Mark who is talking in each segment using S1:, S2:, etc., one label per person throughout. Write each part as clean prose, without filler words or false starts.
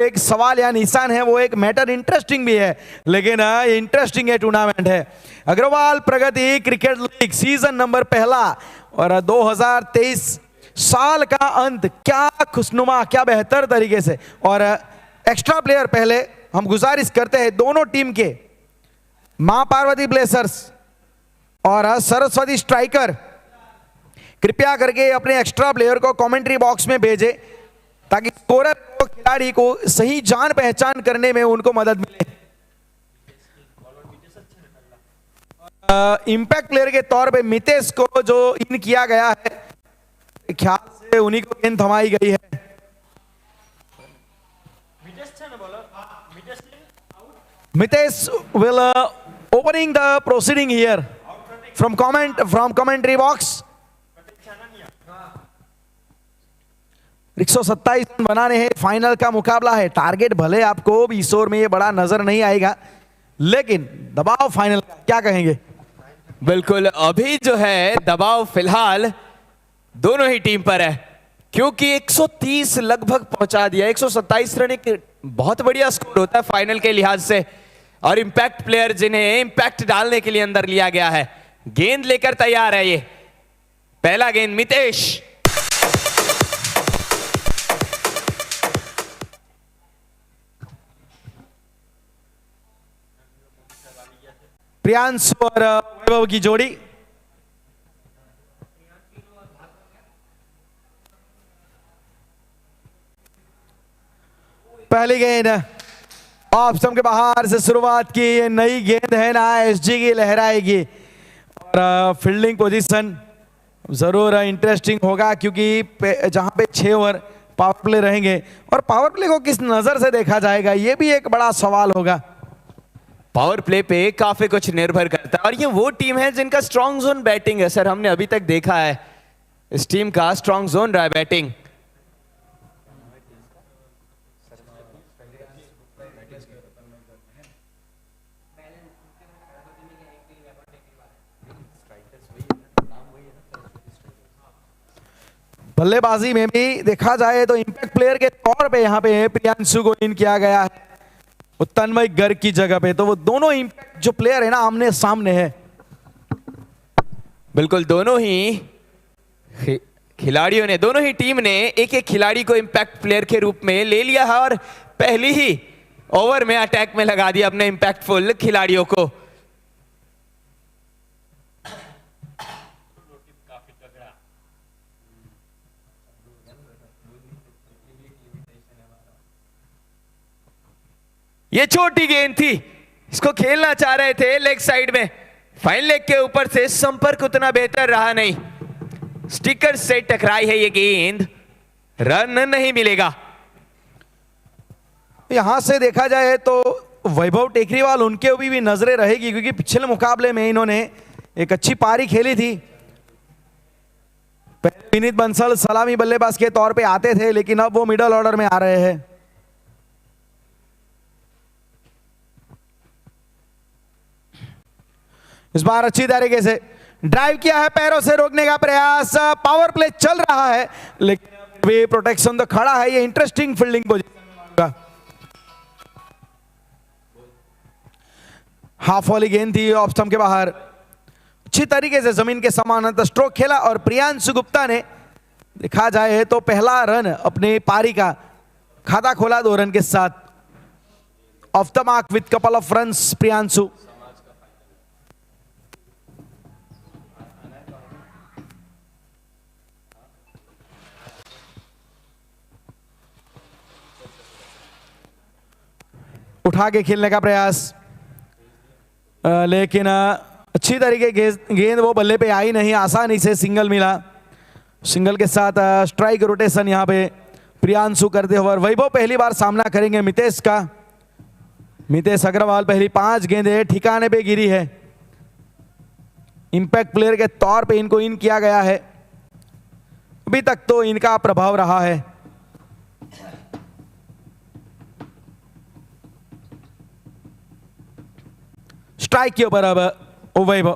S1: एक सवाल या निशान है, वो एक मैटर इंटरेस्टिंग भी है, लेकिन इंटरेस्टिंग है टूर्नामेंट है। Agarwal Pragati cricket league season number पहला और 2023 साल का अंत क्या खुशनुमा, क्या बेहतर तरीके से। और एक्स्ट्रा प्लेयर पहले हम गुजारिश करते हैं दोनों टीम के, मां पार्वती ब्लेसर्स और सरस्वती स्ट्राइकर, कृपया करके अपने एक्स्ट्रा प्लेयर को कमेंट्री बॉक्स में भेजें ताकि स्कोरर को, खिलाड़ी को सही जान पहचान करने में उनको मदद मिले। इंपैक्ट प्लेयर के तौर पे मितेश को जो इन किया गया है, ख्याल से उन्हीं को गेंद थमाई गई है। Mitesh will opening the proceeding here from commentary box. 127 run बनाने हैं, फाइनल का मुकाबला है। टारगेट भले आपको इस ओवर में ये बड़ा नजर नहीं आएगा, लेकिन दबाव फाइनल का क्या कहेंगे?
S2: बिल्कुल, अभी जो है दबाव फिलहाल दोनों ही टीम पर है, क्योंकि 130 लगभग पहुंचा दिया। 127 रन एक बहुत बढ़िया स्कोर होता है फाइनल के लिहाज से, और इंपैक्ट प्लेयर जिन्हें इंपैक्ट डालने के लिए अंदर लिया गया है, गेंद लेकर तैयार है। ये पहला गेंद मितेश,
S1: प्रियांशु और वैभव की जोड़ी। पहली गेंद ऑफ स्टंप के बाहर से शुरुआत की, ये नई गेंद है ना, एसजी की लहराएगी। और फील्डिंग पोजीशन जरूर इंटरेस्टिंग होगा, क्योंकि जहां पे 6 ओवर पावर प्ले रहेंगे, और पावर प्ले को किस नजर से देखा जाएगा, ये भी एक बड़ा सवाल होगा।
S2: पावर प्ले पे काफी कुछ निर्भर करता है, और ये वो टीम है जिनका स्ट्रॉन्ग जोन बैटिंग है। सर, हमने अभी तक देखा है इस टीम का स्ट्रॉन्ग जोन रहा है बैटिंग।
S1: बल्लेबाजी में भी देखा जाए तो इंपैक्ट प्लेयर के तौर पे यहाँ पे प्रियांशु को इन किया गया है, तन्मय गर्ग की जगह पे। तो वो दोनों इंपैक्ट जो प्लेयर है ना, आमने सामने है।
S2: बिल्कुल, दोनों ही खिलाड़ियों ने, दोनों ही टीम ने एक एक खिलाड़ी को इंपैक्ट प्लेयर के रूप में ले लिया है, और पहली ही ओवर में अटैक में लगा दिया अपने इंपैक्टफुल खिलाड़ियों को। ये छोटी गेंद थी, इसको खेलना चाह रहे थे लेग साइड में, फाइन लेग के ऊपर से संपर्क उतना बेहतर रहा नहीं, स्टिकर से टकराई है ये गेंद, रन नहीं मिलेगा।
S1: यहां से देखा जाए तो वैभव टेकरीवाल, उनके भी नजरें रहेगी, क्योंकि पिछले मुकाबले में इन्होंने एक अच्छी पारी खेली थी। पहले विनीत बंसल सलामी बल्लेबाज के तौर पे आते थे, लेकिन अब वो मिडिल ऑर्डर में आ रहे हैं। इस बार अच्छी तरीके से ड्राइव किया है, पैरों से रोकने का प्रयास, पावर प्ले चल रहा है, लेकिन वे प्रोटेक्शन तो खड़ा है। ये इंटरेस्टिंग फील्डिंग पोजीशन होगा। हाफ वाली गेंद थी ऑफ स्टंप के बाहर, अच्छी तरीके से जमीन के समानांतर स्ट्रोक खेला, और प्रियांशु गुप्ता ने देखा जाए तो पहला रन अपने पारी का खाता खोला 2 रन के साथ। Of the mark with couple of runs Priyanshu. उठा के खेलने का प्रयास, लेकिन अच्छी तरीके गेंद वो बल्ले पे आई नहीं, आसानी से सिंगल मिला। सिंगल के साथ स्ट्राइक रोटेशन यहां पे प्रियांशु करते हुए। वैभव पहली बार सामना करेंगे मितेश का। मितेश अग्रवाल पहली 5 गेंदें ठिकाने पे गिरी है। इंपैक्ट प्लेयर के तौर पे इनको इन किया गया है, अभी तक तो इनका प्रभाव रहा है। स्ट्राइक के ऊपर अब वैभव,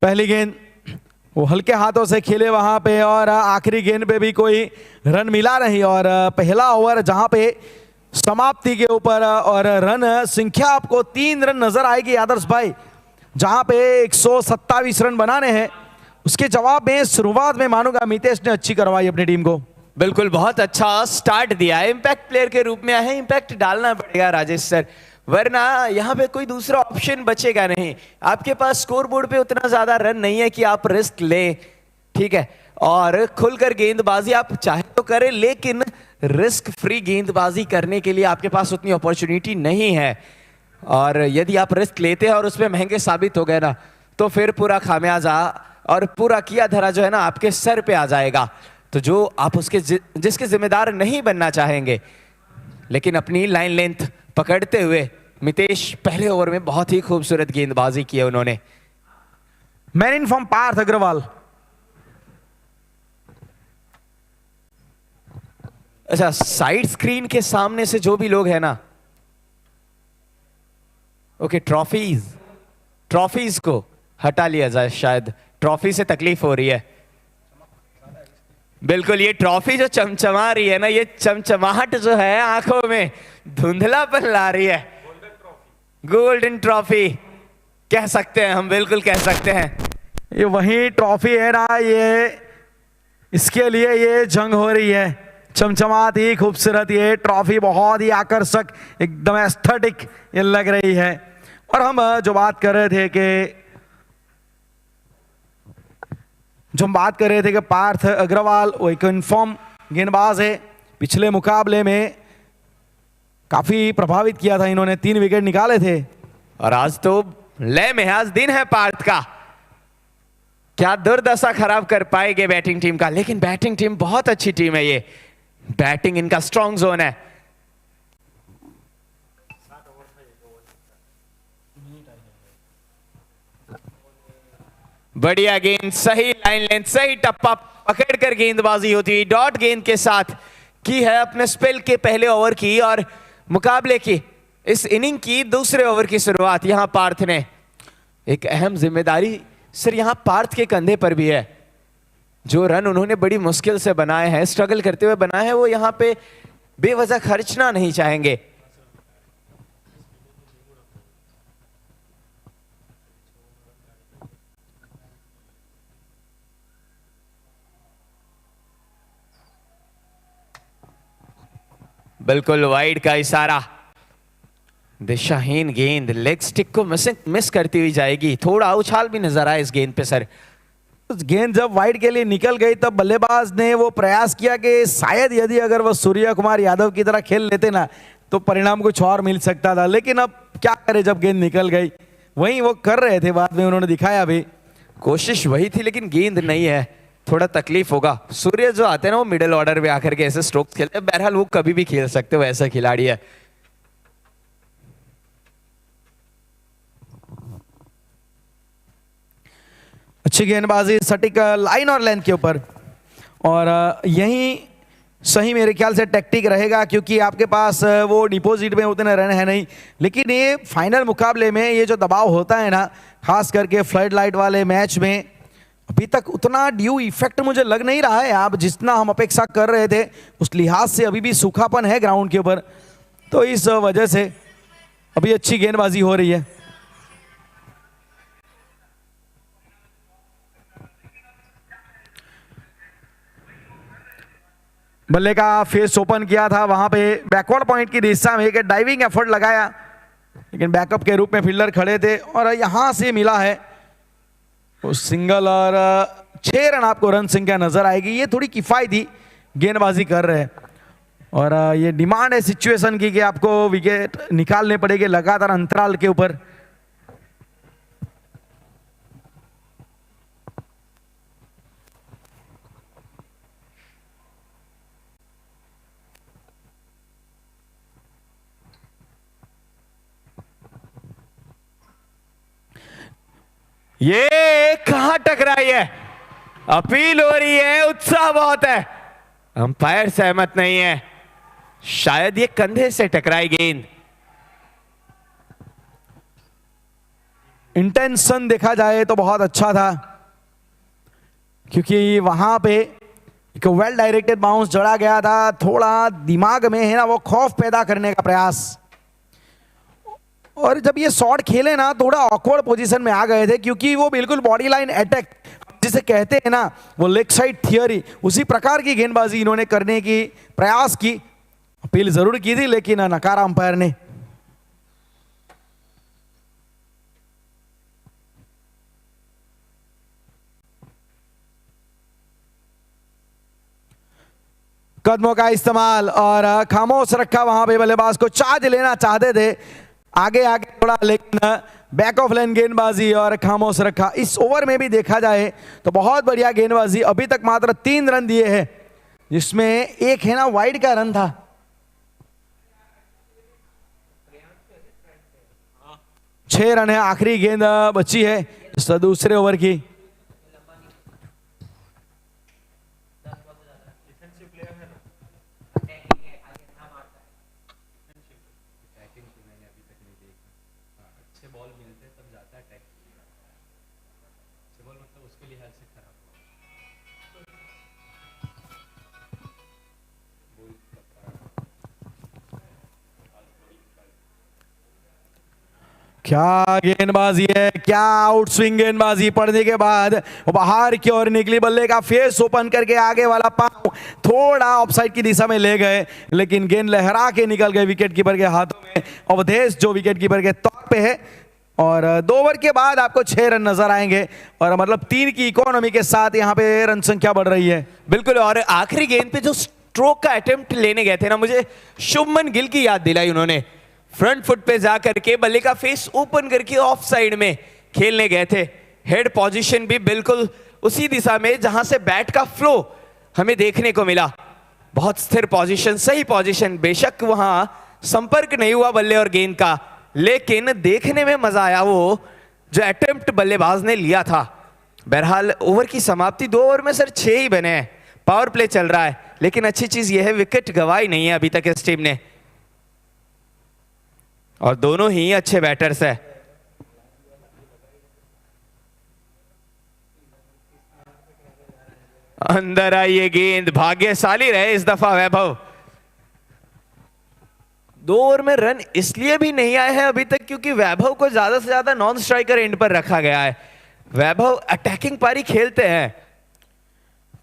S1: पहली गेंद वो हल्के हाथों से खेले वहां पे और आखिरी गेंद पे भी कोई रन मिला नहीं। और पहला ओवर जहां पे समाप्ति के ऊपर और रन संख्या आपको 3 रन नजर आएगी आदर्श भाई, जहां पे 127 रन बनाने हैं। उसके जवाब में शुरुआत में मानूंगा मितेश ने अच्छी करवाई अपनी टीम को।
S2: बिल्कुल, बहुत अच्छा स्टार्ट दिया है, इम्पैक्ट प्लेयर के रूप में है, इम्पैक्ट डालना पड़ेगा राजेश सर, वरना यहाँ पे कोई दूसरा ऑप्शन बचेगा नहीं। आपके पास स्कोर बोर्ड पे उतना ज्यादा रन नहीं है कि आप रिस्क लें, ठीक है, और खुलकर गेंदबाजी आप चाहे तो करें, लेकिन रिस्क फ्री गेंदबाजी करने के लिए आपके पास उतनी अपॉर्चुनिटी नहीं है। और यदि आप रिस्क लेते हैं और उसमें महंगे साबित हो गए ना, तो फिर पूरा खामियाजा और पूरा किया धरा जो है ना आपके सर पे आ जाएगा। तो जो आप उसके जिसके जिम्मेदार नहीं बनना चाहेंगे, लेकिन अपनी लाइन लेंथ पकड़ते हुए मितेश पहले ओवर में बहुत ही खूबसूरत गेंदबाजी की है उन्होंने।
S1: Man in form Parth Agarwal.
S2: अच्छा, साइड स्क्रीन के सामने से जो भी लोग हैं ना, ओके, ट्रॉफीज को हटा लिया जाए, शायद ट्रॉफी से तकलीफ हो रही है। बिल्कुल, ये ट्रॉफी जो चमचमा रही है ना, ये चमचमाहट जो है आंखों में धुंधलापन ला रही है। गोल्डन ट्रॉफी कह सकते हैं हम, बिल्कुल कह सकते हैं।
S1: ये वही ट्रॉफी है ना, ये इसके लिए ये जंग हो रही है। चमचमाती खूबसूरत ये ट्रॉफी, बहुत ही आकर्षक, एकदम एस्थेटिक ये लग रही है। और हम जो बात कर रहे थे कि पार्थ अग्रवाल वो एक इनफॉर्म गेंदबाज है, पिछले मुकाबले में काफी प्रभावित किया था इन्होंने, 3 विकेट निकाले थे।
S2: और आज तो लय में आज दिन है पार्थ का, क्या दुर्दशा खराब कर पाएंगे बैटिंग टीम का, लेकिन बैटिंग टीम बहुत अच्छी टीम है, ये बैटिंग इनका स्ट्रॉन्ग जोन है। बढ़िया गेंद, सही लाइन लेंथ, सही टप्पा पकड़कर गेंदबाजी होती है, डॉट गेंद के साथ की है अपने स्पेल के पहले ओवर की और मुकाबले की इस इनिंग की दूसरे ओवर की शुरुआत। यहां पार्थ ने एक अहम जिम्मेदारी सिर्फ यहां पार्थ के कंधे पर भी है। जो रन उन्होंने बड़ी मुश्किल से बनाए हैं, स्ट्रगल करते हुए बनाए हैं, वो यहां पे बेवजह खर्चना नहीं चाहेंगे। बिल्कुल वाइड का इशारा, दिशाहीन गेंद लेग स्टिक को मिस करती हुई जाएगी। थोड़ा उछाल भी नजर आया इस गेंद पे सर।
S1: गेंद जब वाइड के लिए निकल गई तब बल्लेबाज ने वो प्रयास किया कि शायद यदि अगर वो सूर्य कुमार यादव की तरह खेल लेते ना तो परिणाम कुछ और मिल सकता था, लेकिन अब क्या करे जब गेंद निकल गई। वहीं वो कर रहे थे, बाद में उन्होंने दिखाया भी,
S2: कोशिश वही थी लेकिन गेंद नहीं है, थोड़ा तकलीफ होगा। सूर्य जो आते हैं ना वो मिडिल ऑर्डर में आकर के ऐसे स्ट्रोक्स खेलते हैं, बहरहाल वो कभी भी खेल सकते हो, ऐसा खिलाड़ी है।
S1: अच्छी गेंदबाजी, सटीक लाइन और लेंथ के ऊपर, और यही सही मेरे ख्याल से टैक्टिक रहेगा, क्योंकि आपके पास वो डिपॉजिट में उतने रन है नहीं। लेकिन ये फाइनल मुकाबले में ये जो दबाव होता है ना, खास करके फ्लड लाइट वाले मैच में, अभी तक उतना ड्यू इफेक्ट मुझे लग नहीं रहा है। आप जितना हम अपेक्षा कर रहे थे उस लिहाज से अभी भी सूखापन है ग्राउंड के ऊपर, तो इस वजह से अभी अच्छी गेंदबाजी हो रही है। बल्ले का फेस ओपन किया था, वहां पे बैकवर्ड पॉइंट की दिशा में एक डाइविंग एफर्ट लगाया, लेकिन बैकअप के रूप में फील्डर खड़े थे और यहां से मिला है वो सिंगल, और 6 रन आपको रन संख्या नजर आएगी। ये थोड़ी किफायती गेंदबाजी कर रहे हैं और ये डिमांड है सिचुएशन की कि आपको विकेट निकालने पड़ेंगे लगातार अंतराल के ऊपर।
S2: ये कहां टकराई है, अपील हो रही है, उत्साह बहुत है, अंपायर सहमत नहीं है, शायद ये कंधे से टकराई गेंद।
S1: इंटेंशन देखा जाए तो बहुत अच्छा था, क्योंकि वहां पे एक वेल डायरेक्टेड बाउंस जड़ा गया था, थोड़ा दिमाग में है ना वो खौफ पैदा करने का प्रयास। और जब ये शॉट खेले ना थोड़ा ऑकवर्ड पोजीशन में आ गए थे, क्योंकि वो बिल्कुल बॉडी लाइन अटैक जिसे कहते हैं ना, वो लेग साइड थियरी, उसी प्रकार की गेंदबाजी इन्होंने करने की प्रयास की। अपील जरूर की थी लेकिन नकारा अंपायर ने। कदमों का इस्तेमाल और खामोश रखा वहां पे, बल्लेबाज को चार्ज लेना चाहते थे, आगे आगे थोड़ा, लेकिन बैक ऑफ लाइन गेंदबाजी और खामोश रखा। इस ओवर में भी देखा जाए तो बहुत बढ़िया गेंदबाजी। अभी तक मात्र 3 रन दिए हैं, जिसमें एक है ना वाइड का रन था। 6 रन है, आखिरी गेंद बची है दूसरे ओवर की। क्या गेंदबाजी है, क्या आउट स्विंग गेंदबाजी। पड़ने के बाद बाहर की ओर निकली, बल्ले का फेस ओपन करके आगे वाला पांव थोड़ा ऑफसाइड की दिशा में ले गए, लेकिन गेंद लहरा के निकल गए विकेट कीपर के हाथों में। अवधेश जो विकेट कीपर के तौर पे है, और 2 ओवर के बाद आपको 6 रन नजर आएंगे, और मतलब 3 की इकोनॉमी के साथ यहाँ पे रन संख्या बढ़ रही है।
S2: बिल्कुल, और आखिरी गेंद पे जो स्ट्रोक का अटेम्प्ट लेने गए थे ना, मुझे शुभमन गिल की याद दिलाई उन्होंने। फ्रंट फुट पे जा करके बल्ले का फेस ओपन करके ऑफ साइड में खेलने गए थे। हेड पोजीशन भी बिल्कुल उसी दिशा में जहां से बैट का फ्लो हमें देखने को मिला। बहुत स्थिर पोजीशन, सही पोजीशन। बेशक वहां संपर्क नहीं हुआ बल्ले और गेंद का, लेकिन देखने में मजा आया वो जो अटेम्प्ट बल्लेबाज ने लिया था। बहरहाल ओवर की समाप्ति 2 ओवर में सर 6 ही बने हैं, पावर प्ले चल रहा है, लेकिन अच्छी चीज यह है विकेट गवाई नहीं है अभी तक इस टीम ने, और दोनों ही अच्छे बैटर्स है। अंदर आई ये गेंद, भाग्यशाली रहे इस दफा वैभव। 2 ओवर में रन इसलिए भी नहीं आए हैं अभी तक क्योंकि वैभव को ज्यादा से ज्यादा नॉन स्ट्राइकर एंड पर रखा गया है। वैभव अटैकिंग पारी खेलते हैं।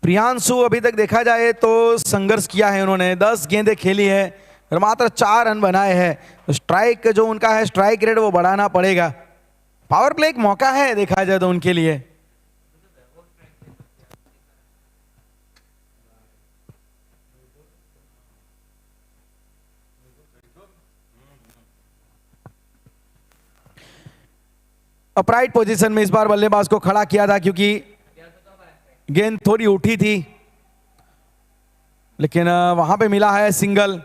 S1: प्रियांशु अभी तक देखा जाए तो संघर्ष किया है, उन्होंने 10 गेंदें खेली है और मात्र 4 रन बनाए हैं। तो स्ट्राइक जो उनका है, स्ट्राइक रेट वो बढ़ाना पड़ेगा। पावर प्ले एक मौका है देखा जाए तो उनके लिए। अपराइट पोजीशन में इस बार बल्लेबाज को खड़ा किया था क्योंकि गेंद थोड़ी उठी थी, लेकिन वहां पे मिला है सिंगल।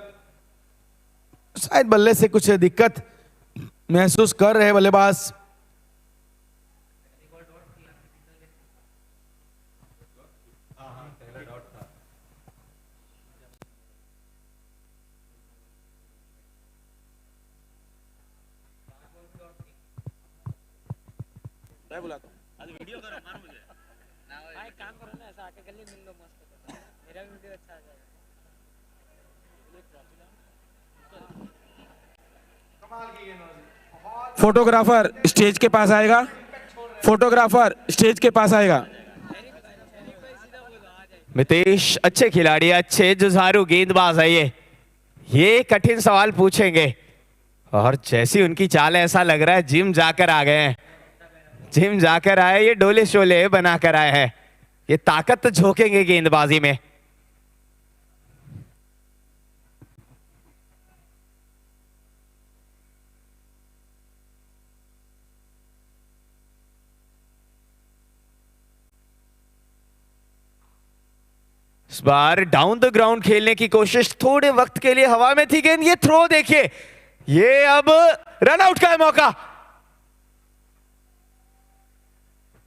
S1: शायद बल्ले से कुछ दिक्कत महसूस कर रहे बल्लेबाज।
S3: बुलाता हूं, आज वीडियो करो, मार मुझे ना। एक काम करो ना, ऐसा आके गली मिल लो मस्त, मेरा भी वीडियो अच्छा आ जाएगा।
S4: फोटोग्राफर स्टेज के पास आएगा, फोटोग्राफर स्टेज के पास आएगा।
S2: मितेश अच्छे खिलाड़ी, अच्छे जुझारू गेंदबाज है ये कठिन सवाल पूछेंगे, और जैसी उनकी चाल है ऐसा लग रहा है जिम जाकर आ गए हैं। जिम जाकर आए, ये डोले शोले बनाकर आए हैं। ये ताकत झोंकेंगे गेंदबाजी में। इस बार डाउन द ग्राउंड खेलने की कोशिश, थोड़े वक्त के लिए हवा में थी गेंद। ये थ्रो देखिए, ये अब रन आउट का है मौका।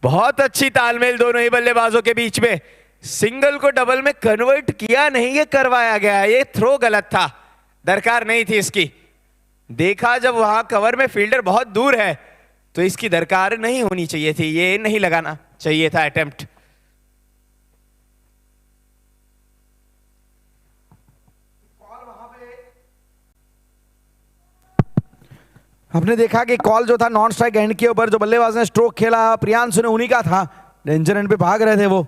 S2: बहुत अच्छी तालमेल दोनों ही बल्लेबाजों के बीच में। सिंगल को डबल में कन्वर्ट किया नहीं, ये करवाया गया। ये थ्रो गलत था, दरकार नहीं थी इसकी। देखा जब वहां कवर में फील्डर बहुत दूर है तो इसकी दरकार नहीं होनी चाहिए थी, ये नहीं लगाना चाहिए था अटेम्प्ट।
S1: आपने देखा कि कॉल जो था नॉन स्ट्राइक एंड के ऊपर, जो बल्लेबाज ने स्ट्रोक खेला प्रियांशु ने उन्हीं का था, डेंजर एंड पे भाग रहे थे वो।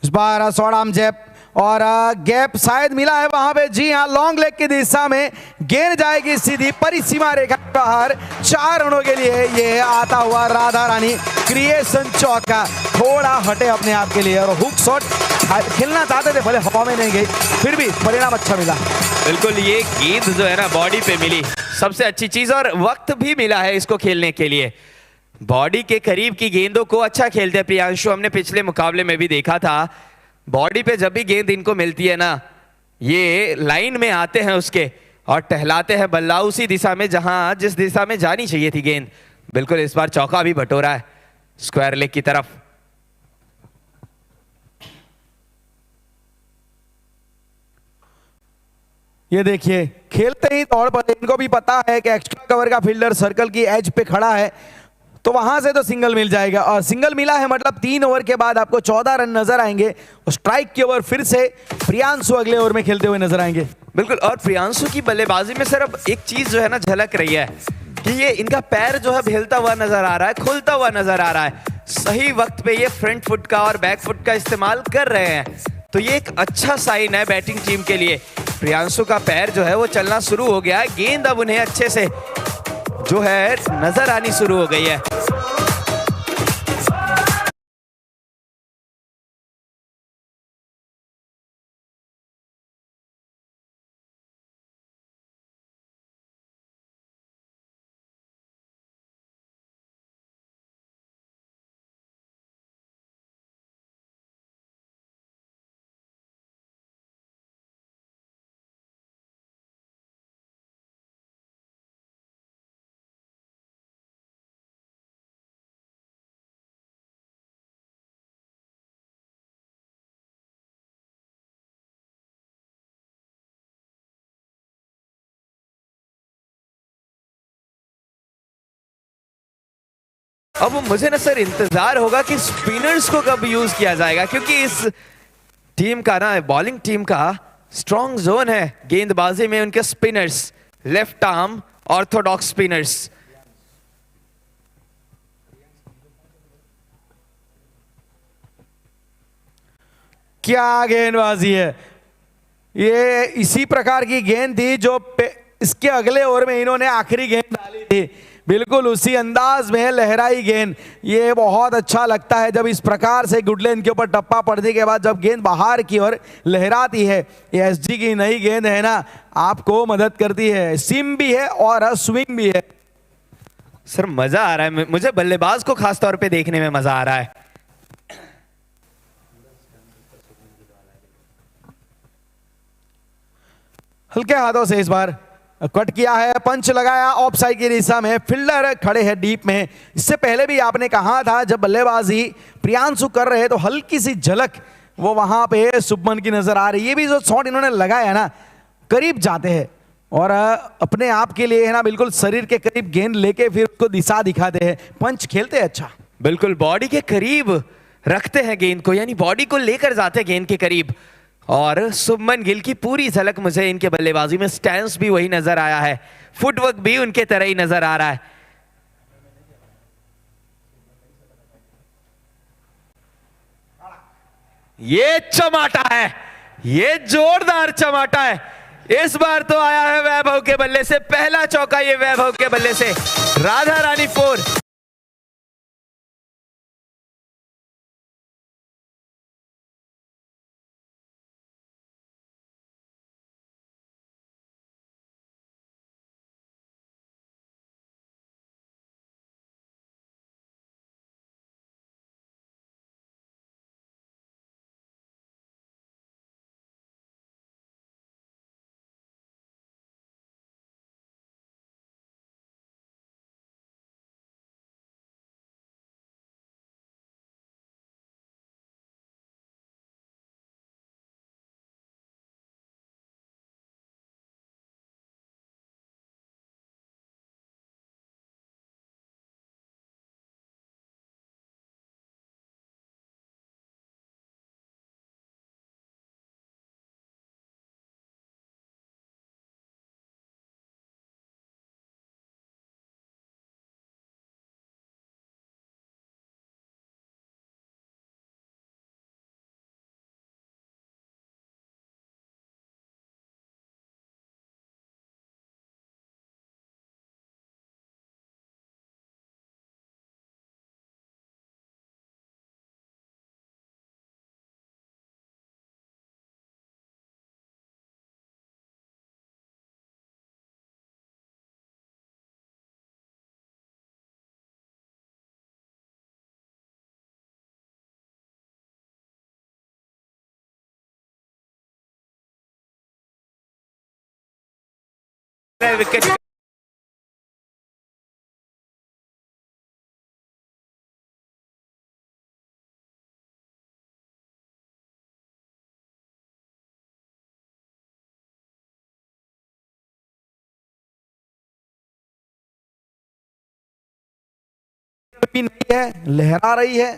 S1: इस बार सोडाम जैप और गैप शायद मिला है वहां पे, जी हाँ, लॉन्ग लेग की दिशा में गेंद जाएगी सीधी परिसीमा रेखा के बाहर। 4 रनों के लिए ये आता हुआ राधा रानी क्रिएशन चौका, थोड़ा हटे अपने आप के लिए और हुक शॉट खेलना चाहते थे, भले हवा में नहीं गई, फिर भी परिणाम अच्छा मिला।
S2: बिल्कुल, ये गेंद जो है ना बॉडी पे मिली, सबसे अच्छी चीज, और वक्त भी मिला है इसको खेलने के लिए। बॉडी के करीब की गेंदों को अच्छा खेलते हैं प्रियांशु, हमने पिछले मुकाबले में भी देखा था। बॉडी पे जब भी गेंद इनको मिलती है ना, ये लाइन में आते हैं उसके और टहलाते हैं बल्ला उसी दिशा में जहां जिस दिशा में जानी चाहिए थी गेंद। बिल्कुल, इस बार चौका भी बटोरा है स्क्वायर लेग की तरफ।
S1: ये देखिए, खेलते ही तौर पर इनको भी पता है कि एक्स्ट्रा कवर का फील्डर सर्कल की एज पे खड़ा है, तो वहां से तो सिंगल मिल जाएगा, और सिंगल मिला है मतलब 3 ओवर के बाद आपको 14 रन नजर आएंगे और स्ट्राइक के ओवर फिर से प्रियांशु अगले ओवर में खेलते हुए नजर आएंगे।
S2: बिल्कुल, और प्रियांशु की बल्लेबाजी में सर अब एक चीज जो है ना झलक रही है कि ये इनका पैर जो है हिलता हुआ नजर आ रहा है, खुलता हुआ नजर आ रहा है। सही वक्त पे ये फ्रंट फुट का और बैक फुट का इस्तेमाल कर रहे हैं, तो ये एक अच्छा साइन है बैटिंग टीम के लिए। प्रियांशु का पैर जो है वो चलना शुरू हो गया है, गेंद अब उन्हें अच्छे से जो है नजर आनी शुरू हो गई है। अब मुझे ना सर इंतजार होगा कि स्पिनर्स को कब यूज किया जाएगा, क्योंकि इस टीम का ना बॉलिंग टीम का स्ट्रॉन्ग जोन है गेंदबाजी में उनके spinners, left arm Orthodox spinners.
S1: क्या गेंदबाजी है ये, इसी प्रकार की गेंद थी जो इसके अगले ओवर में इन्होंने आखिरी गेंद डाली थी, बिल्कुल उसी अंदाज में लहराई गेंद। ये बहुत अच्छा लगता है जब इस प्रकार से गुडलैंड के ऊपर टप्पा पड़ने के बाद जब गेंद बाहर की ओर लहराती है। ये एसजी की नई गेंद है ना, आपको मदद करती है, सिम भी है और स्विंग भी है।
S2: सर मजा आ रहा है, मुझे बल्लेबाज को खास तौर पे देखने में मजा आ रहा है।
S1: हल्के हाथों से इस बार कट किया है, पंच लगाया ऑफ साइड की दिशा में, फील्डर खड़े हैं डीप में। इससे पहले भी आपने कहा था जब बल्लेबाजी प्रियांशु कर रहे हैं तो हल्की सी झलक वो वहां पे शुभमन की नजर आ रही है। ये भी जो शॉट इन्होंने लगाया ना, करीब जाते हैं और अपने आप के लिए है ना बिल्कुल शरीर के करीब गेंद लेके फिर उसको दिशा दिखाते हैं। पंच खेलते हैं अच्छा,
S2: बिल्कुल बॉडी के करीब रखते हैं गेंद को, यानी बॉडी को लेकर जाते हैं गेंद के करीब। और शुभमन गिल की पूरी झलक मुझे इनके बल्लेबाजी में, स्टैंस भी वही नजर आया है, फुटवर्क भी उनके तरह ही नजर आ रहा है। ये चमाटा है, ये जोरदार चमाटा है। इस बार तो आया है वैभव के बल्ले से, पहला चौका ये वैभव के बल्ले से। राधा रानी 4। विकेट।
S1: भी नहीं है, लहरा रही है।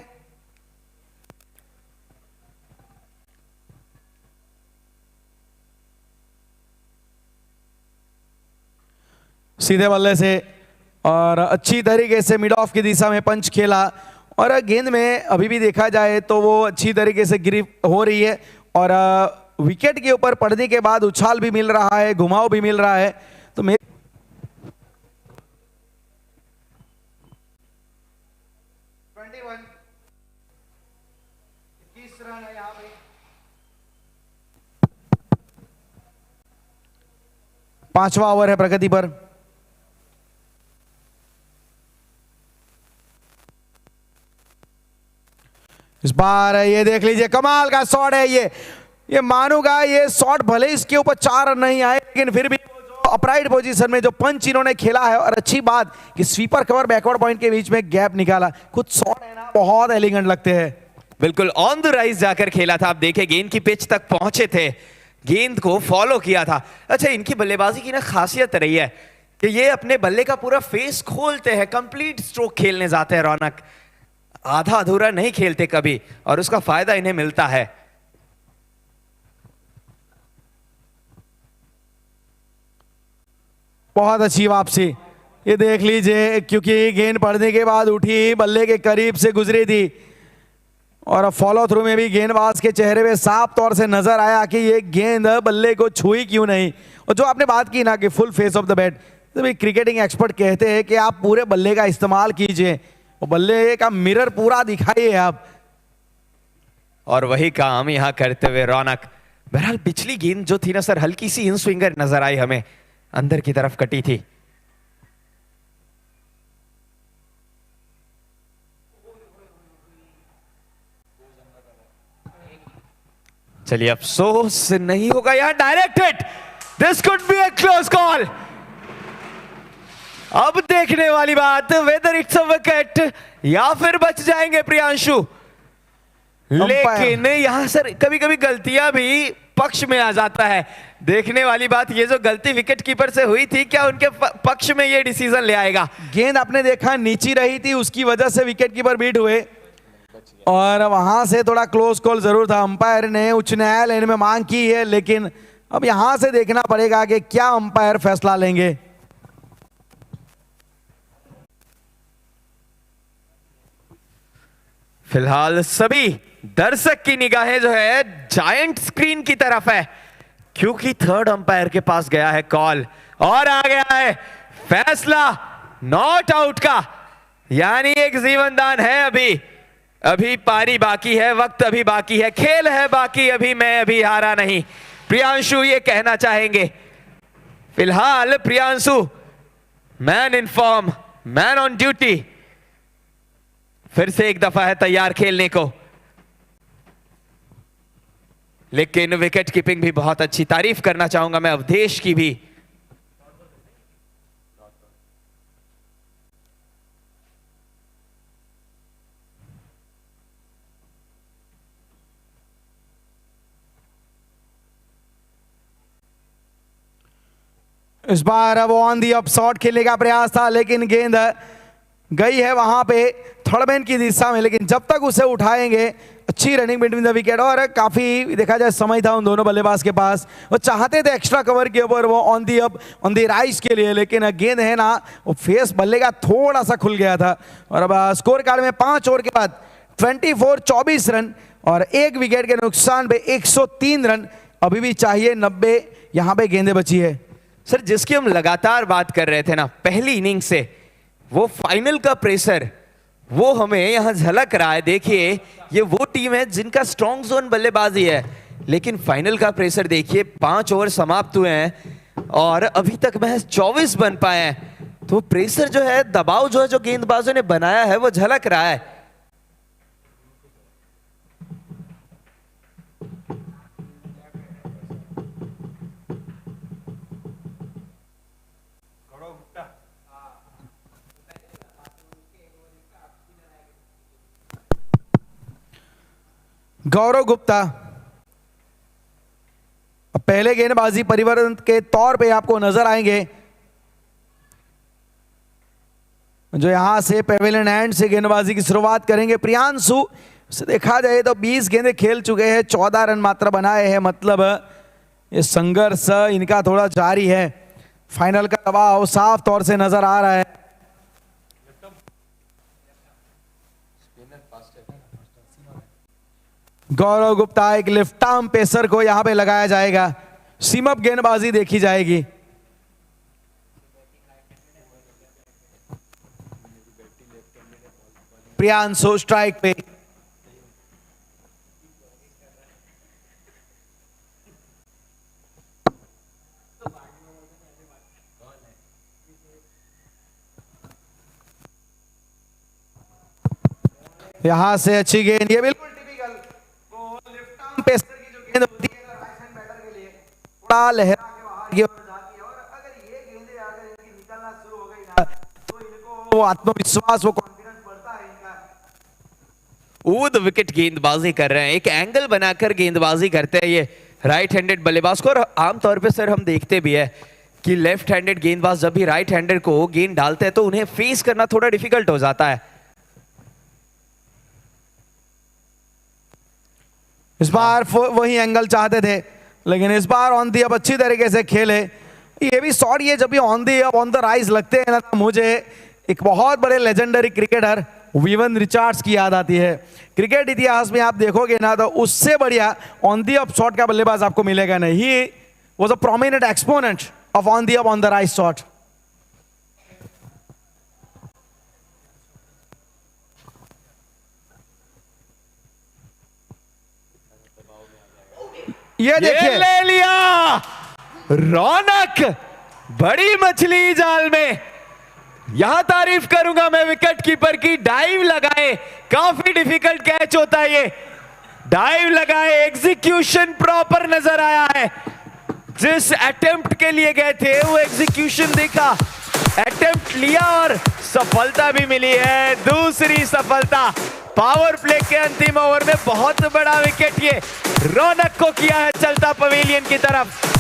S1: सीधे बल्ले से और अच्छी तरीके से मिड ऑफ की दिशा में पंच खेला और गेंद में अभी भी देखा जाए तो वो अच्छी तरीके से ग्रिप हो रही है और विकेट के ऊपर पड़ने के बाद उछाल भी मिल रहा है, घुमाव भी मिल रहा है। तो मेरे 21 रन है यहाँ पे। पांचवा ओवर है प्रगति पर। इस बार ये देख लीजिए, कमाल का शॉट है ये मानूंगा, ये शॉट भले इसके ऊपर 4 रन नहीं आए लेकिन फिर भी अपराइट पोजीशन में जो पंच इन्होंने खेला है और अच्छी बात कि स्वीपर कवर बैकवर्ड पॉइंट के बीच में गैप निकाला। कुछ शॉट है ना बहुत एलिगेंट लगते हैं।
S2: बिल्कुल ऑन द राइज जाकर खेला था। आप देखे गेंद की पिच तक पहुंचे थे, गेंद को फॉलो किया था। अच्छा, इनकी बल्लेबाजी की ना खासियत रही है कि ये अपने बल्ले का पूरा फेस खोलते हैं, कंप्लीट स्ट्रोक खेलने जाते हैं रौनक, आधा अधूरा नहीं खेलते कभी और उसका फायदा इन्हें मिलता है।
S1: बहुत अच्छी वापसी, ये देख लीजिए, क्योंकि गेंद पड़ने के बाद उठी, बल्ले के करीब से गुजरी थी और फॉलो थ्रू में भी गेंदबाज के चेहरे पे साफ तौर से नजर आया कि ये गेंद बल्ले को छुई क्यों नहीं। और जो आपने बात की ना कि full face of the bat, तो भाई क्रिकेटिंग एक्सपर्ट कहते हैं कि आप पूरे बल्ले का इस्तेमाल कीजिए और बल्ले का मिरर पूरा दिखाइए आप,
S2: और वही काम यहां करते हुए रौनक। बहरहाल पिछली गेंद जो थी ना सर, हल्की सी इन स्विंगर नजर आई हमें, अंदर की तरफ कटी थी। चलिए, अफसोस नहीं होगा यहां, direct hit, this could be A close call. अब देखने वाली बात, वेदर इट्स अ विकेट या फिर बच जाएंगे प्रियांशु। लेकिन यहां सर कभी कभी गलतियां भी पक्ष में आ जाता है। देखने वाली बात, ये जो गलती विकेट कीपर से हुई थी, क्या उनके पक्ष में ये डिसीजन ले आएगा?
S1: गेंद आपने देखा नीची रही थी, उसकी वजह से विकेट कीपर बीट हुए और वहां से थोड़ा क्लोज कॉल जरूर था। अंपायर ने उच्च न्यायालय में मांग की है, लेकिन अब यहां से देखना पड़ेगा कि क्या अंपायर फैसला लेंगे।
S2: फिलहाल सभी दर्शक की निगाहें जो है जायंट स्क्रीन की तरफ है, क्योंकि थर्ड अंपायर के पास गया है कॉल और आ गया है फैसला नॉट आउट का, यानी एक जीवनदान है। अभी पारी बाकी है, वक्त अभी बाकी है, खेल है बाकी अभी, मैं अभी हारा नहीं, प्रियांशु ये कहना चाहेंगे। फिलहाल Priyanshu man in form, man on duty, फिर से एक दफा है तैयार खेलने को। लेकिन विकेट कीपिंग भी बहुत अच्छी, तारीफ करना चाहूंगा मैं अवधेश की भी।
S1: इस बार वो ऑन दी अप शॉट खेलने का प्रयास था, लेकिन गेंद गई है वहां पे थर्ड मैन की दिशा में, लेकिन जब तक उसे उठाएंगे, अच्छी रनिंग बिटवीन द विकेट और काफी देखा जाए समय था उन दोनों बल्लेबाज के पास। वो चाहते थे एक्स्ट्रा कवर के ऊपर वो on the up on the rise के लिए, लेकिन गेंद है ना वो फेस बल्ले का थोड़ा सा खुल गया था। और अब स्कोर कार्ड में 5 ओवर के बाद 24 रन और 1 विकेट के नुकसान पे 103 रन अभी भी चाहिए, 90 यहां पे गेंदें बची है।
S2: सर जिसकी हम लगातार बात कर रहे थे ना पहली इनिंग से, वो फाइनल का प्रेशर वो हमें यहां झलक रहा है। देखिए ये वो टीम है जिनका स्ट्रॉन्ग जोन बल्लेबाजी है, लेकिन फाइनल का प्रेशर देखिए, 5 ओवर समाप्त हुए हैं और अभी तक महज 24 बन पाए हैं। तो प्रेशर जो है, दबाव जो है, जो गेंदबाजों ने बनाया है वो झलक रहा है।
S1: गौरव गुप्ता, अब पहले गेंदबाजी परिवर्तन के तौर पे आपको नजर आएंगे, जो यहां से पेविलियन एंड से गेंदबाजी की शुरुआत करेंगे प्रियांशु। से देखा जाए तो 20 गेंदें खेल चुके हैं, 14 रन मात्र बनाए हैं, मतलब ये संघर्ष इनका थोड़ा जारी है। फाइनल का दबाव साफ तौर से नजर आ रहा है। गौरव गुप्ता, एक लेफ्ट आर्म पेसर को यहां पे लगाया जाएगा, सीम अप गेंदबाजी देखी जाएगी। प्रियांशु स्ट्राइक पे, यहां से अच्छी गेंद, ये बिल्कुल टिपिकल वो लेफ्ट आर्म पेसर की जो गेंद होती है राइट हैंड बैटर के लिए, थोड़ा लहरा के बाहर की ओर जाती है। और अगर ये गेंदें अगर इनकी निकलना शुरू हो गई ना, तो इनको वो आत्मविश्वास, वो कॉन्फिडेंस बढ़ता है इनका।
S2: ऊद विकेट गेंदबाजी कर रहे हैं, एक एंगल बनाकर गेंदबाजी करते हैं ये राइट हैंडेड बल्लेबाज को। और आमतौर पे सर हम देखते भी है कि लेफ्ट हैंडेड गेंदबाज जब भी राइट हैंडेड को गेंद डालते हैं तो उन्हें फेस करना थोड़ा डिफिकल्ट हो जाता है।
S1: इस बार वही एंगल चाहते थे, लेकिन इस बार ऑन दी अप अच्छी तरीके से खेले। ये भी शॉट, ये जब भी on the up on the rise लगते हैं ना, तो मुझे एक बहुत बड़े लेजेंडरी क्रिकेटर वीवन रिचर्ड्स की याद आती है। क्रिकेट इतिहास में आप देखोगे ना, तो उससे बढ़िया ऑन दी अप शॉट का बल्लेबाज आपको मिलेगा नहीं। He was a prominent exponent of on the up on the rise shot. ये देखिए,
S2: ले लिया रौनक, बड़ी मछली जाल में। यहां तारीफ करूंगा मैं विकेट कीपर की, डाइव लगाए, काफी डिफिकल्ट कैच होता है ये, डाइव लगाए, एग्जीक्यूशन प्रॉपर नजर आया है। जिस अटेम्प्ट के लिए गए थे वो एग्जीक्यूशन देखा, अटेम्प्ट लिया और सफलता भी मिली है, दूसरी सफलता। पावर प्ले के अंतिम ओवर में बहुत बड़ा विकेट ये रौनक को किया है चलता पवेलियन की तरफ।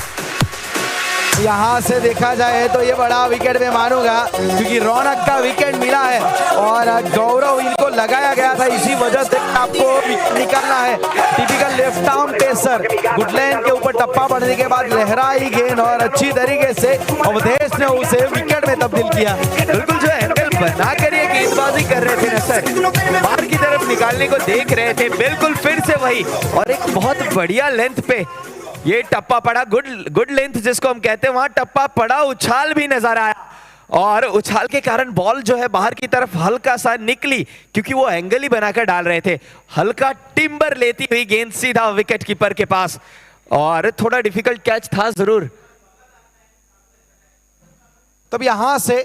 S1: यहां से देखा जाए तो ये बड़ा विकेट मैं मानूंगा, क्योंकि रौनक का विकेट मिला है और गौरव इनको लगाया गया था, इसी वजह से आपको निकालना है। Typical left arm pacer, Goodland के ऊपर टप्पा पड़ने के बाद लहराई गेंद और अच्छी तरीके से अवधेश ने उसे विकेट में तब्दील किया।
S2: बिल्कुल जो एंगल बनाकर ये गेंदबाजी कर रहे थे ना सर, बाहर की तरफ निकालने को देख रहे थे, बिल्कुल फिर से वही, और एक बहुत बढ़िया लेंथ पे ये टप्पा पड़ा, गुड लेंथ जिसको हम कहते हैं, वहां टप्पा पड़ा, उछाल भी नजर आया और उछाल के कारण बॉल जो है बाहर की तरफ हल्का सा निकली, क्योंकि वो एंगल ही बनाकर डाल रहे थे। हल्का टिम्बर लेती हुई गेंद सीधा विकेट कीपर के पास, और थोड़ा डिफिकल्ट कैच था जरूर।
S1: तब यहां से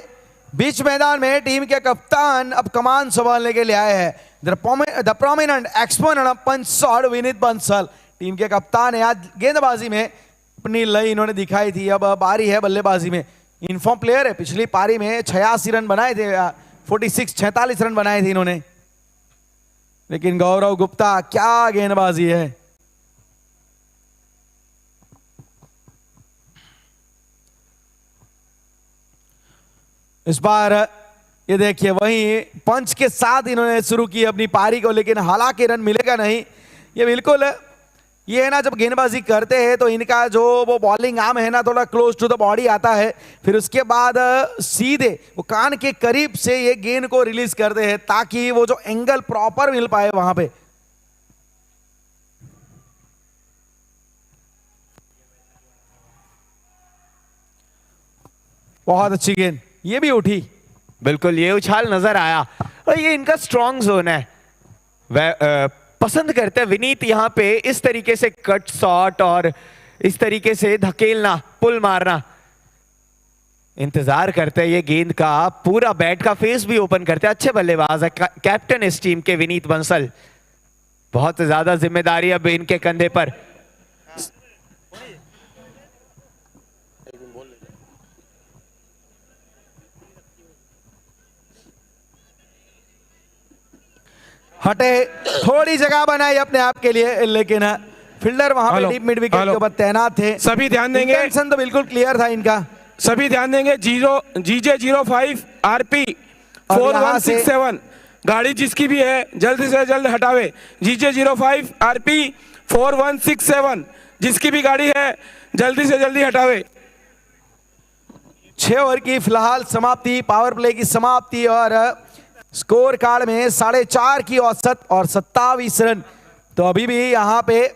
S1: बीच मैदान में टीम के कप्तान अब कमान संभालने के लिए आए हैं, the prominent exponent of punch shot Vineet Bansal. Team के कप्तान है, आज गेंदबाजी में अपनी लय इन्होंने दिखाई थी, अब बारी है बल्लेबाजी में। इनफॉर्म प्लेयर है, पिछली पारी में 86 रन बनाए थे, 46 रन बनाए थे इन्होंने। लेकिन गौरव गुप्ता, क्या गेंदबाजी है। इस बार ये देखिए, वहीं पंच के साथ इन्होंने शुरू की अपनी पारी को, लेकिन हालांकि रन मिलेगा नहीं। ये बिल्कुल ये है ना, जब गेंदबाजी करते हैं तो इनका जो वो बॉलिंग आर्म है ना, थोड़ा क्लोज टू द बॉडी आता है, फिर उसके बाद सीधे वो कान के करीब से ये गेंद को रिलीज करते हैं, ताकि वो जो एंगल प्रॉपर मिल पाए वहां पे। बहुत अच्छी गेंद, ये भी उठी,
S2: बिल्कुल ये उछाल नजर आया, और ये इनका स्ट्रॉन्ग जोन है। वह पसंद करते हैं विनीत यहाँ पे इस तरीके से कट शॉट और इस तरीके से धकेलना, पुल मारना। इंतजार करते हैं ये गेंद का, पूरा बैट का फेस भी ओपन करते हैं। अच्छे बल्लेबाज है कैप्टन इस टीम के विनीत बंसल, बहुत ज्यादा जिम्मेदारी अब इनके कंधे पर।
S1: हटे, थोड़ी जगह बनाई अपने आप के लिए, लेकिन फील्डर वहां पे
S4: हेलो,
S1: डीप मिड विकेट के
S4: हेलो।
S1: ऊपर तैनात थे।
S4: सभी ध्यान देंगे।
S1: इंटेंशन तो बिल्कुल क्लियर था इनका।
S4: सभी ध्यान देंगे। GJ05 RP
S1: और यहाँ से-
S4: 4167 गाड़ी जिसकी भी है जल्द से जल्द हटावे। GJ05 RP 4167 जिसकी भी गाड़ी है जल्दी से जल्दी हटावे।
S1: 6 ओवर की फिलहाल समाप्ति, पावर प्ले की समाप्ति और स्कोर कार्ड में 4.5 की औसत और 27 रन। तो अभी भी यहाँ पे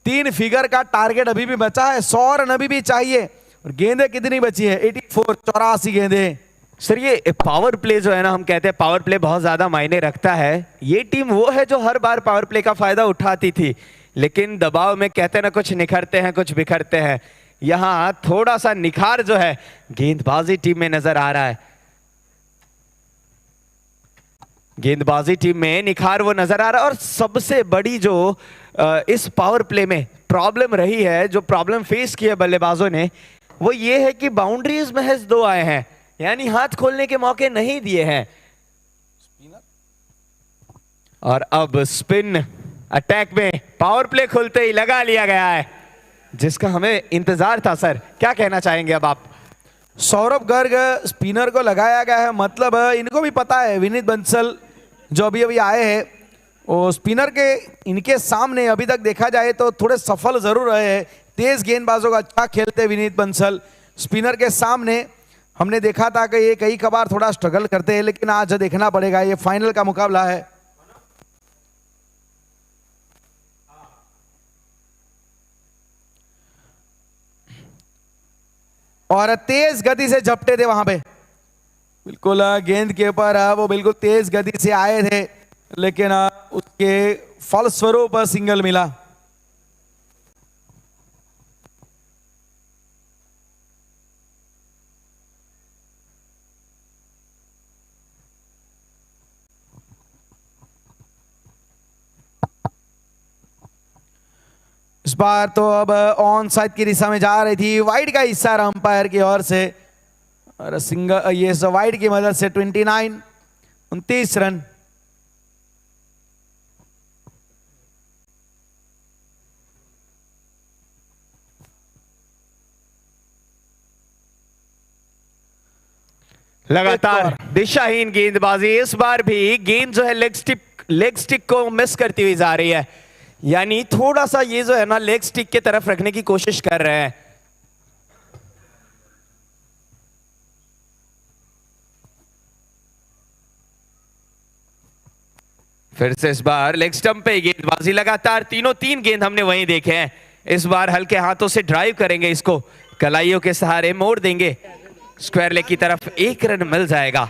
S1: 3 फिगर का टारगेट अभी भी बचा है, 100 रन अभी भी चाहिए। और गेंदें कितनी बची है? 84, 84 गेंदें।
S2: सर ये पावर प्ले जो है ना, हम कहते हैं पावर प्ले बहुत ज्यादा मायने रखता है। ये टीम वो है जो हर बार पावर प्ले का फायदा उठाती थी, लेकिन दबाव में कहते हैं ना, कुछ निखरते हैं कुछ बिखरते हैं। यहां थोड़ा सा निखार जो है गेंदबाजी टीम में नजर आ रहा है। गेंदबाजी टीम में निखार वो नजर आ रहा है। और सबसे बड़ी जो इस पावर प्ले में प्रॉब्लम रही है, जो प्रॉब्लम फेस की है बल्लेबाजों ने, वो ये है कि बाउंड्रीज महज 2 आए हैं, यानी हाथ खोलने के मौके नहीं दिए हैं। और अब स्पिन अटैक में पावर प्ले खुलते ही लगा लिया गया है, जिसका हमें इंतजार था। सर क्या कहना चाहेंगे अब आप?
S1: सौरभ गर्ग स्पिनर को लगाया गया है, मतलब इनको भी पता है विनीत बंसल जो अभी अभी आए हैं, वो स्पिनर के इनके सामने अभी तक देखा जाए तो थोड़े सफल जरूर रहे हैं। तेज गेंदबाजों का अच्छा खेलते विनीत बंसल, स्पिनर के सामने हमने देखा था कि ये कई कबार थोड़ा स्ट्रगल करते हैं, लेकिन आज देखना पड़ेगा, ये फाइनल का मुकाबला है। और तेज गति से झपटे थे वहां पे, बिल्कुल गेंद के ऊपर वो बिल्कुल तेज गति से आए थे, लेकिन उसके फलस्वरूप सिंगल मिला। इस बार तो अब ऑन साइड की दिशा में जा रही थी, वाइड का हिस्सा अंपायर की ओर से, और सिंगल ये वाइड की मदद से 29 रन।
S2: लगातार दिशाहीन गेंदबाजी, इस बार भी गेंद जो है लेग स्टिक को मिस करती हुई जा रही है, यानी थोड़ा सा ये जो है ना लेग स्टिक के तरफ रखने की कोशिश कर रहे हैं। फिर से इस बार लेग स्टंप पे गेंदबाजी, लगातार तीन गेंद हमने वहीं देखे हैं। इस बार हल्के हाथों से ड्राइव करेंगे, इसको कलाइयों के सहारे मोड़ देंगे स्क्वायर लेग की तरफ, 1 रन मिल जाएगा।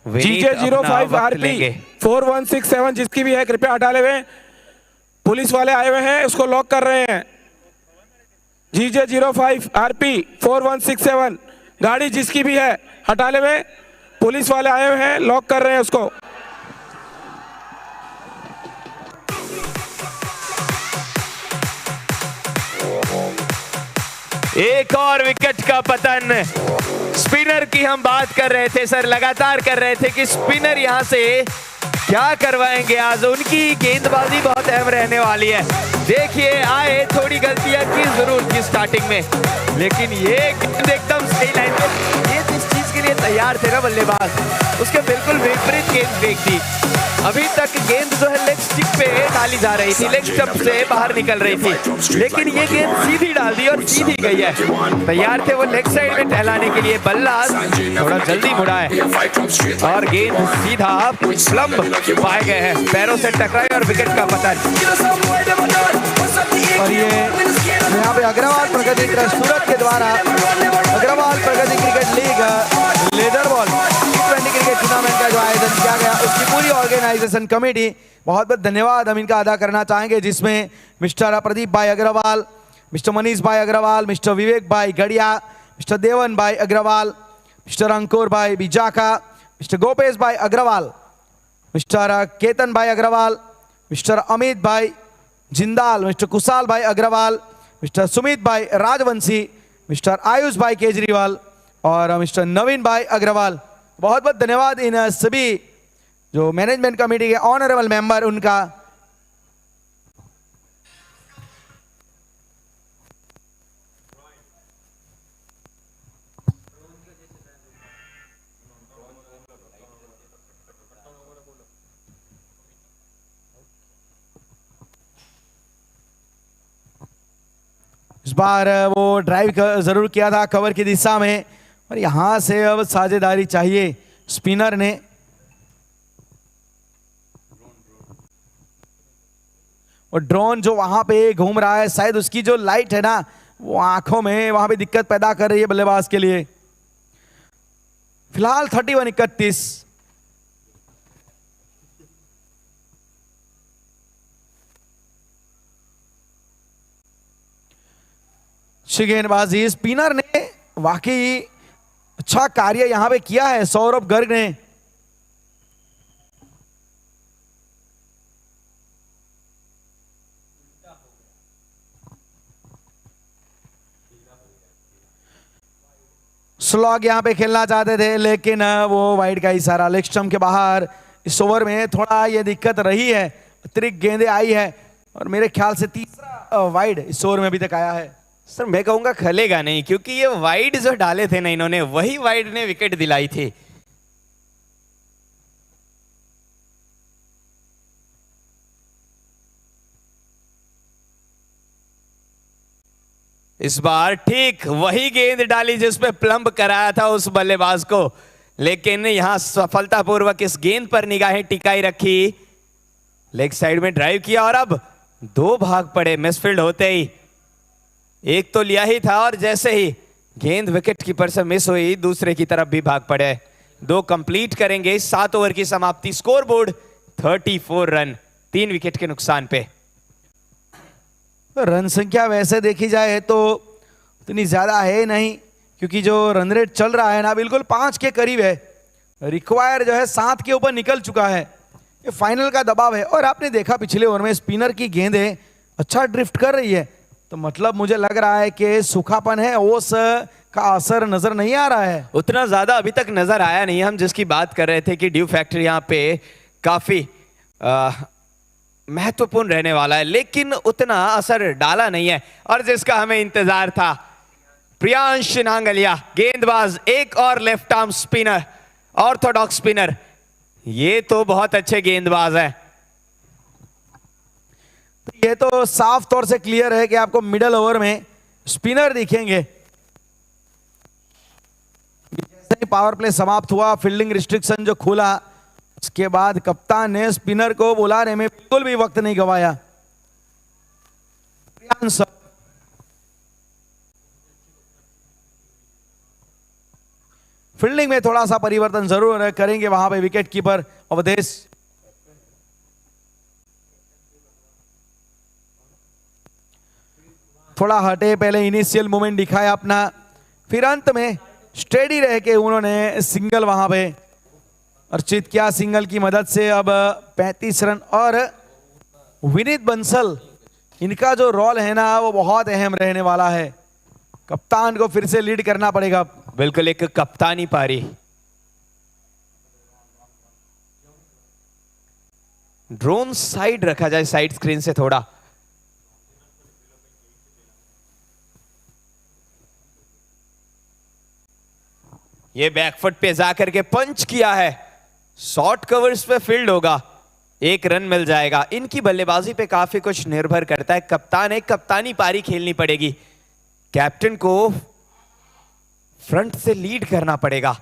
S4: GJ05 RP 4167 जिसकी भी है कृपया हटा ले हुए। पुलिस वाले आए हुए हैं, उसको लॉक कर रहे हैं। GJ05 RP 4167 गाड़ी जिसकी भी है हटा ले हुए। पुलिस वाले आए हुए हैं, लॉक कर रहे हैं उसको।
S2: एक और विकेट का पतन। स्पिनर की हम बात कर रहे थे सर, लगातार कर रहे थे कि स्पिनर यहां से क्या करवाएंगे आज। उनकी गेंदबाजी बहुत अहम रहने वाली है। देखिए आए, थोड़ी गलतियां की जरूर थी स्टार्टिंग में, लेकिन ये गेंद एकदम सही लाइन पे, ये जिस चीज के लिए तैयार थे ना बल्लेबाज, उसके बिल्कुल विपरीत गेंद फेंक दी। अभी तक गेंद जो है लेग स्टिक पे डाली जा रही थी, लेग स्टंप से बाहर निकल रही थी, लेकिन ये गेंद सीधी डाल दी और सीधी गई है। तैयार थे वो लेग साइड में टहलाने के लिए, बल्ला थोड़ा जल्दी मुड़ा है और गेंद सीधा स्लंप पाए गए हैं, पैरों से टकराए और विकेट का पतन।
S1: और ये यहाँ पे अग्रवाल प्रगति ट्रस्ट सूरत के द्वारा Agarwal Pragati cricket league leather ball T20 cricket tournament का जो आयोजन किया गया, उसकी पूरी ऑर्गेनाइजेशन कमेटी, बहुत बहुत धन्यवाद हम इनका अदा करना चाहेंगे, जिसमें मिस्टर प्रदीप भाई अग्रवाल, मिस्टर मनीष भाई अग्रवाल, मिस्टर विवेक भाई गढ़िया, मिस्टर देवन भाई अग्रवाल, मिस्टर अंकुर भाई बिजाका, मिस्टर गोपेश भाई अग्रवाल, मिस्टर केतन भाई अग्रवाल, मिस्टर अमित भाई जिंदाल, मिस्टर कुशाल भाई अग्रवाल, मिस्टर सुमित भाई राजवंशी, मिस्टर आयुष भाई केजरीवाल और मिस्टर नवीन भाई अग्रवाल। बहुत बहुत धन्यवाद इन सभी जो मैनेजमेंट कमेटी के ऑनरेबल मेंबर उनका। इस बार वो ड्राइव जरूर किया था कवर की दिशा में, और यहां से अब साझेदारी चाहिए स्पिनर ने। और ड्रोन जो वहां पे घूम रहा है, शायद उसकी जो लाइट है ना, वो आंखों में वहां पे दिक्कत पैदा कर रही है बल्लेबाज के लिए। फिलहाल 31-31। गेंदबाजी स्पिनर ने वाकई अच्छा कार्य यहां पे किया है सौरभ गर्ग ने। स्लॉग यहां पे खेलना चाहते थे, लेकिन वो वाइड का इशारा लेग स्टंप के बाहर। इस ओवर में थोड़ा ये दिक्कत रही है, अतिरिक्त गेंदें आई है, और मेरे ख्याल से तीसरा वाइड इस ओवर में अभी तक आया है।
S2: सर मैं कहूंगा खेलेगा नहीं, क्योंकि ये वाइड जो डाले थे ना इन्होंने, वही वाइड ने विकेट दिलाई थी। इस बार ठीक वही गेंद डाली जिसपे प्लम्ब कराया था उस बल्लेबाज को, लेकिन यहां सफलतापूर्वक इस गेंद पर निगाहें टिकाई रखी, लेग साइड में ड्राइव किया, और अब दो भाग पड़े मिसफील्ड होते ही। एक तो लिया ही था, और जैसे ही गेंद विकेट कीपर से मिस हुई, दूसरे की तरफ भी भाग पड़े। दो कंप्लीट करेंगे 7 ओवर की समाप्ति। स्कोर बोर्ड 34 रन, 3 विकेट के नुकसान पे।
S1: रन संख्या वैसे देखी जाए तो इतनी ज्यादा है नहीं, क्योंकि जो रन रेट चल रहा है ना, बिल्कुल 5 के करीब है। रिक्वायर जो है 7 के ऊपर निकल चुका है। ये फाइनल का दबाव है, और आपने देखा पिछले ओवर में स्पिनर की गेंदें अच्छा ड्रिफ्ट कर रही है, तो मतलब मुझे लग रहा है कि सूखापन है, ओस का असर नजर नहीं आ रहा है।
S2: उतना ज्यादा अभी तक नजर आया नहीं। हम जिसकी बात कर रहे थे कि ड्यू फैक्टर यहाँ पे काफी महत्वपूर्ण रहने वाला है, लेकिन उतना असर डाला नहीं है, और जिसका हमें इंतजार था। प्रियांश नांगलिया गेंदबाज, एक और left arm spinner, Orthodox spinner, ये तो बहुत अच्छे गेंदबाज है।
S1: तो ये तो साफ तौर से क्लियर है कि आपको मिडल ओवर में स्पिनर दिखेंगे। जैसे ही पावर प्ले समाप्त हुआ, फील्डिंग रिस्ट्रिक्शन जो खुला, उसके बाद कप्तान ने स्पिनर को बुलाने में बिल्कुल भी वक्त नहीं गवाया। फील्डिंग में थोड़ा सा परिवर्तन जरूर करेंगे वहां पे विकेट कीपर अवधेश। थोड़ा हटे, पहले इनिशियल मूवमेंट दिखाया अपना, फिर अंत में स्टेडी रह के उन्होंने सिंगल वहां पे अर्चित किया। सिंगल की मदद से अब 35 रन, और विनीत बंसल, इनका जो रोल है ना, वो बहुत अहम रहने वाला है। कप्तान को फिर से लीड करना पड़ेगा।
S2: बिल्कुल एक कप्तानी पारी। ड्रोन साइड रखा जाए, साइड स्क्रीन से थोड़ा। ये बैकफुट पे जाकर के पंच किया है, शॉर्ट कवर्स पे फील्ड होगा, 1 रन मिल जाएगा। इनकी बल्लेबाजी पे काफी कुछ निर्भर करता है। कप्तान है, कप्तानी पारी खेलनी पड़ेगी, कैप्टन को फ्रंट से लीड करना पड़ेगा।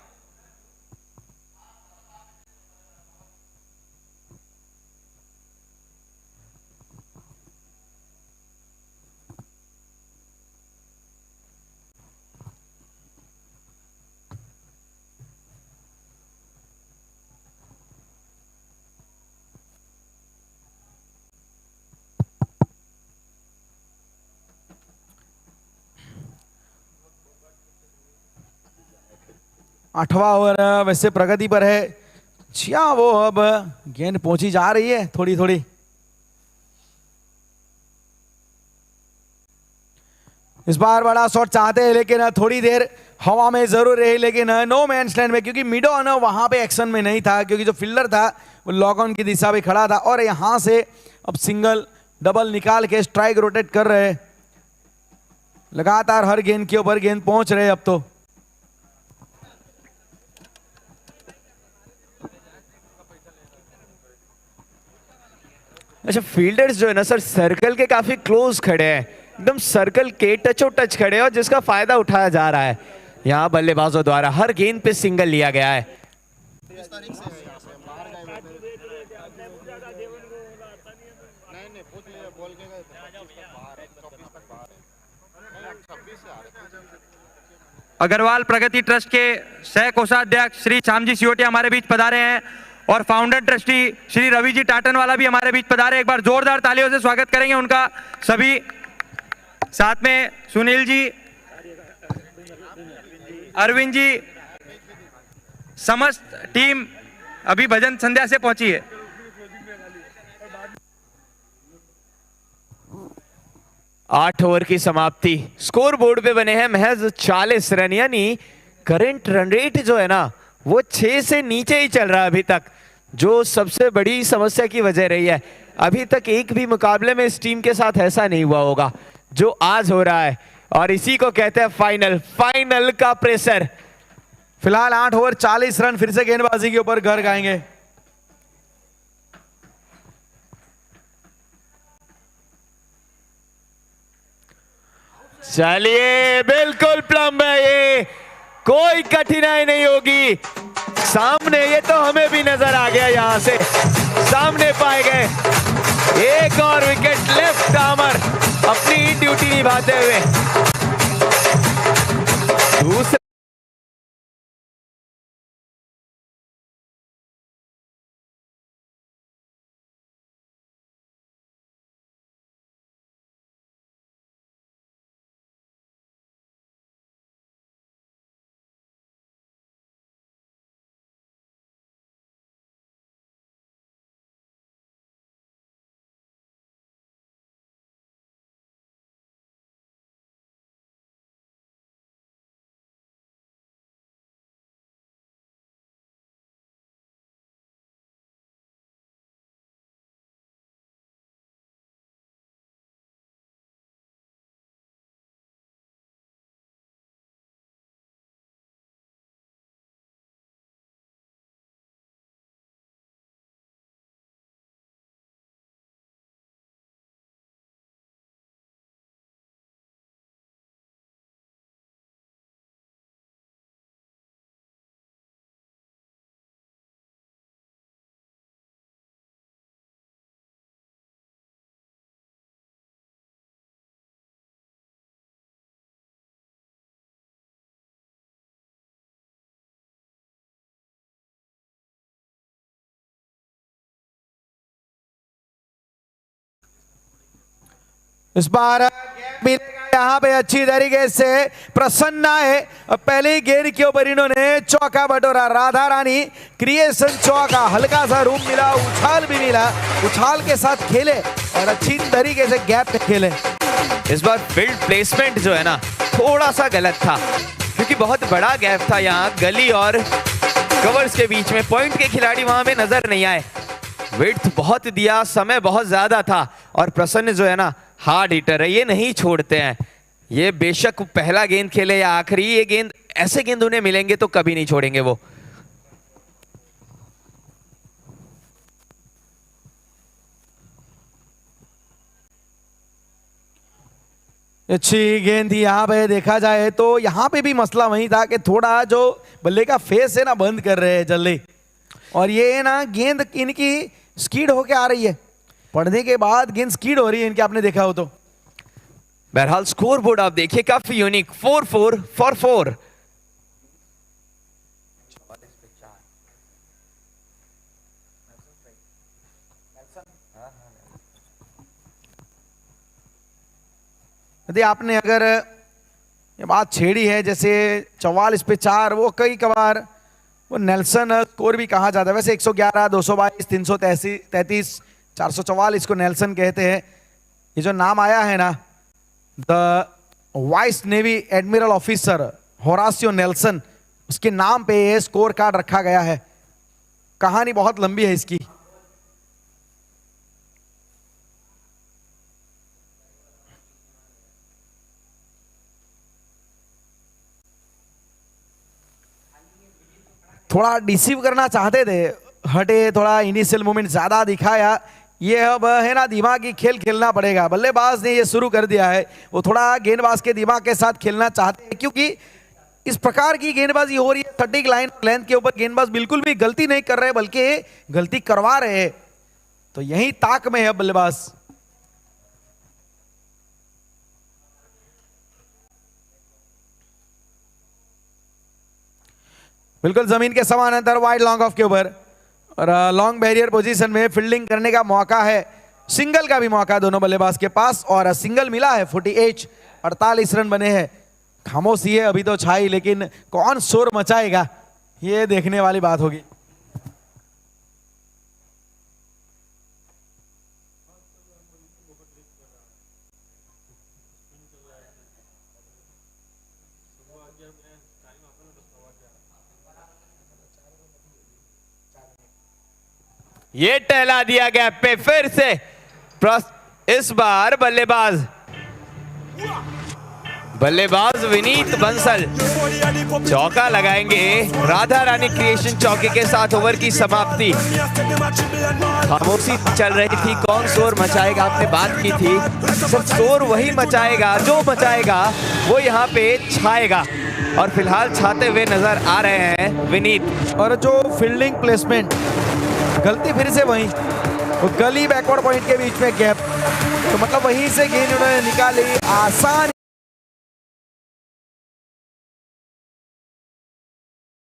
S1: आठवां ओवर वैसे प्रगति पर है। छिया वो अब गेंद पहुंची जा रही है थोड़ी थोड़ी। इस बार बड़ा शॉट चाहते हैं, लेकिन थोड़ी देर हवा में जरूर रही, लेकिन नो मैंस लैंड में, क्योंकि मिडो वहां पे एक्शन में नहीं था, क्योंकि जो फील्डर था वो लॉक ऑन की दिशा में खड़ा था और यहां से अब सिंगल डबल निकाल के स्ट्राइक रोटेट कर रहे हैं। लगातार हर गेंद के ऊपर गेंद पहुंच रहे हैं अब तो।
S2: अच्छा, फील्डर्स जो है ना सर, सर्कल के काफी क्लोज खड़े हैं, एकदम सर्कल के टचो टच खड़े हैं और जिसका फायदा उठाया जा रहा है यहाँ बल्लेबाजों द्वारा। हर गेंद पे सिंगल लिया गया है।
S5: अग्रवाल प्रगति ट्रस्ट के सह कोषाध्यक्ष श्री श्यामजी सियोटिया हमारे बीच पधारे हैं और फाउंडर ट्रस्टी श्री रवि जी टाटनवाला भी हमारे बीच पधारे। एक बार जोरदार तालियों से स्वागत करेंगे उनका सभी। साथ में सुनील जी, अरविंद जी, समस्त टीम अभी भजन संध्या से पहुंची है।
S2: आठ ओवर की समाप्ति, स्कोर बोर्ड पे बने हैं महज 40 रन, यानी करंट रन रेट जो है ना वो 6 से नीचे ही चल रहा है अभी तक, जो सबसे बड़ी समस्या की वजह रही है। अभी तक एक भी मुकाबले में इस टीम के साथ ऐसा नहीं हुआ होगा जो आज हो रहा है, और इसी को कहते हैं फाइनल। फाइनल का प्रेशर।
S1: फिलहाल 8 ओवर 40 रन फिर से गेंदबाजी के ऊपर घर गाएंगे।
S2: चलिए, बिल्कुल प्लम्ब है ये, कोई कठिनाई नहीं होगी। सामने ये तो हमें भी नजर आ गया, यहां से सामने पाए गए। एक और विकेट, लेफ्ट आर्मर अपनी ड्यूटी निभाते हुए। दूसरा
S1: इस बार यहाँ पे अच्छी तरीके से प्रसन्न है। पहले गेंद के ऊपर इन्होंने चौका बटोरा। राधा रानी क्रिएशन चौका, हल्का सा रूम मिला, उछाल भी मिला, उछाल के साथ खेले और अच्छी तरीके से गैप पे खेले।
S2: इस बार फील्ड प्लेसमेंट जो है ना थोड़ा सा गलत था, क्योंकि बहुत बड़ा गैप था यहाँ गली और कवर्स के बीच में। पॉइंट के खिलाड़ी वहां पे नजर नहीं आए। विड्थ बहुत दिया, समय बहुत ज्यादा था, और प्रसन्न जो है ना हार्ड हिटर है, ये नहीं छोड़ते हैं। ये बेशक पहला गेंद खेले या आखिरी, ये गेंद, ऐसे गेंद उन्हें मिलेंगे तो कभी नहीं छोड़ेंगे वो।
S1: अच्छी गेंद थी। यहाँ पे देखा जाए तो यहाँ पे भी मसला वही था कि थोड़ा जो बल्ले का फेस है ना बंद कर रहे हैं जल्दी, और ये ना गेंद इनकी स्कीड होके आ रही है। पढ़ने के बाद गेंद स्कीड हो रही है इनके, आपने देखा हो तो।
S2: बहरहाल स्कोर बोर्ड आप देखिए काफी यूनिक, 4-4 फॉर 4।
S1: यदि आपने अगर ये बात छेड़ी है जैसे 44 पे 4, वो कई कबार वो नेल्सन स्कोर भी कहा जाता है। वैसे 111, 222, 333, 444 को नेल्सन कहते हैं। ये जो नाम आया है ना, the vice navy admiral officer Horacio Nelson, उसके नाम पे ये स्कोर कार्ड रखा गया है। कहानी बहुत लंबी है इसकी। थोड़ा डिसीव करना चाहते थे, हटे, थोड़ा इनिशियल मूवमेंट ज्यादा दिखाया। ये अब है ना दिमागी खेल खेलना पड़ेगा। बल्लेबाज ने ये शुरू कर दिया है, वो थोड़ा गेंदबाज के दिमाग के साथ खेलना चाहते हैं, क्योंकि इस प्रकार की गेंदबाजी हो रही है सटीक लाइन लेंथ के ऊपर। गेंदबाज बिल्कुल भी गलती नहीं कर रहे, बल्कि गलती करवा रहे हैं। तो यही ताक में है बल्लेबाज। बिल्कुल जमीन के समानांतर वाइड लॉन्ग ऑफ के ऊपर, और लॉन्ग बैरियर पोजीशन में फील्डिंग करने का मौका है, सिंगल का भी मौका दोनों बल्लेबाज के पास, और सिंगल मिला है। 48 रन बने हैं। खामोशी है अभी तो छाई, लेकिन कौन शोर मचाएगा ये देखने वाली बात होगी।
S2: ये टहला दिया गया पे फिर से इस बार बल्लेबाज विनीत बंसल चौका लगाएंगे। राधा रानी क्रिएशन चौके के साथ ओवर की समाप्ति। खामोशी चल रही थी, कौन शोर मचाएगा, आपने बात की थी। सिर्फ शोर वही मचाएगा जो मचाएगा वो यहाँ पे छाएगा, और फिलहाल छाते हुए नजर आ रहे हैं विनीत।
S1: और जो फील्डिंग प्लेसमेंट, गलती फिर से वहीं, वो गली बैकवर्ड पॉइंट के बीच में गैप, तो मतलब वहीं से गेंद उन्होंने निकाली। आसान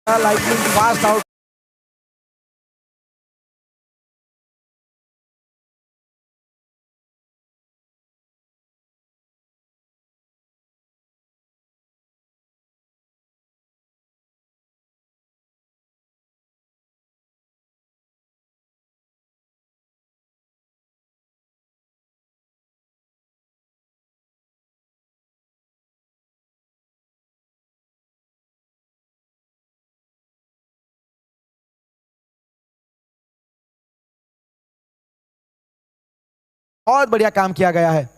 S1: लाइटनिंग फास्ट आउट। बहुत बढ़िया काम किया गया है।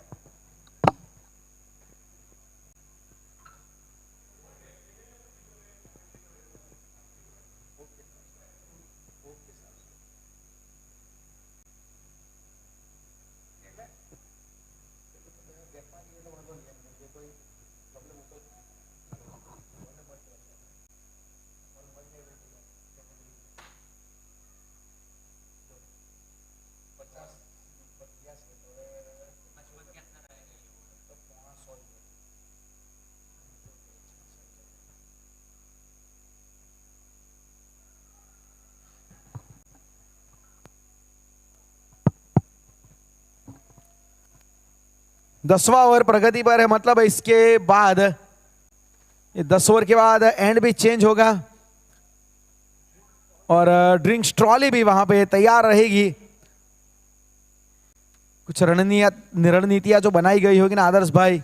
S1: दसवां ओवर प्रगति पर है, मतलब इसके बाद 10 ओवर के बाद एंड भी चेंज होगा, और ड्रिंक्स ट्रॉली भी वहां पे तैयार रहेगी। कुछ रणनीतियां जो बनाई गई होगी ना आदर्श भाई,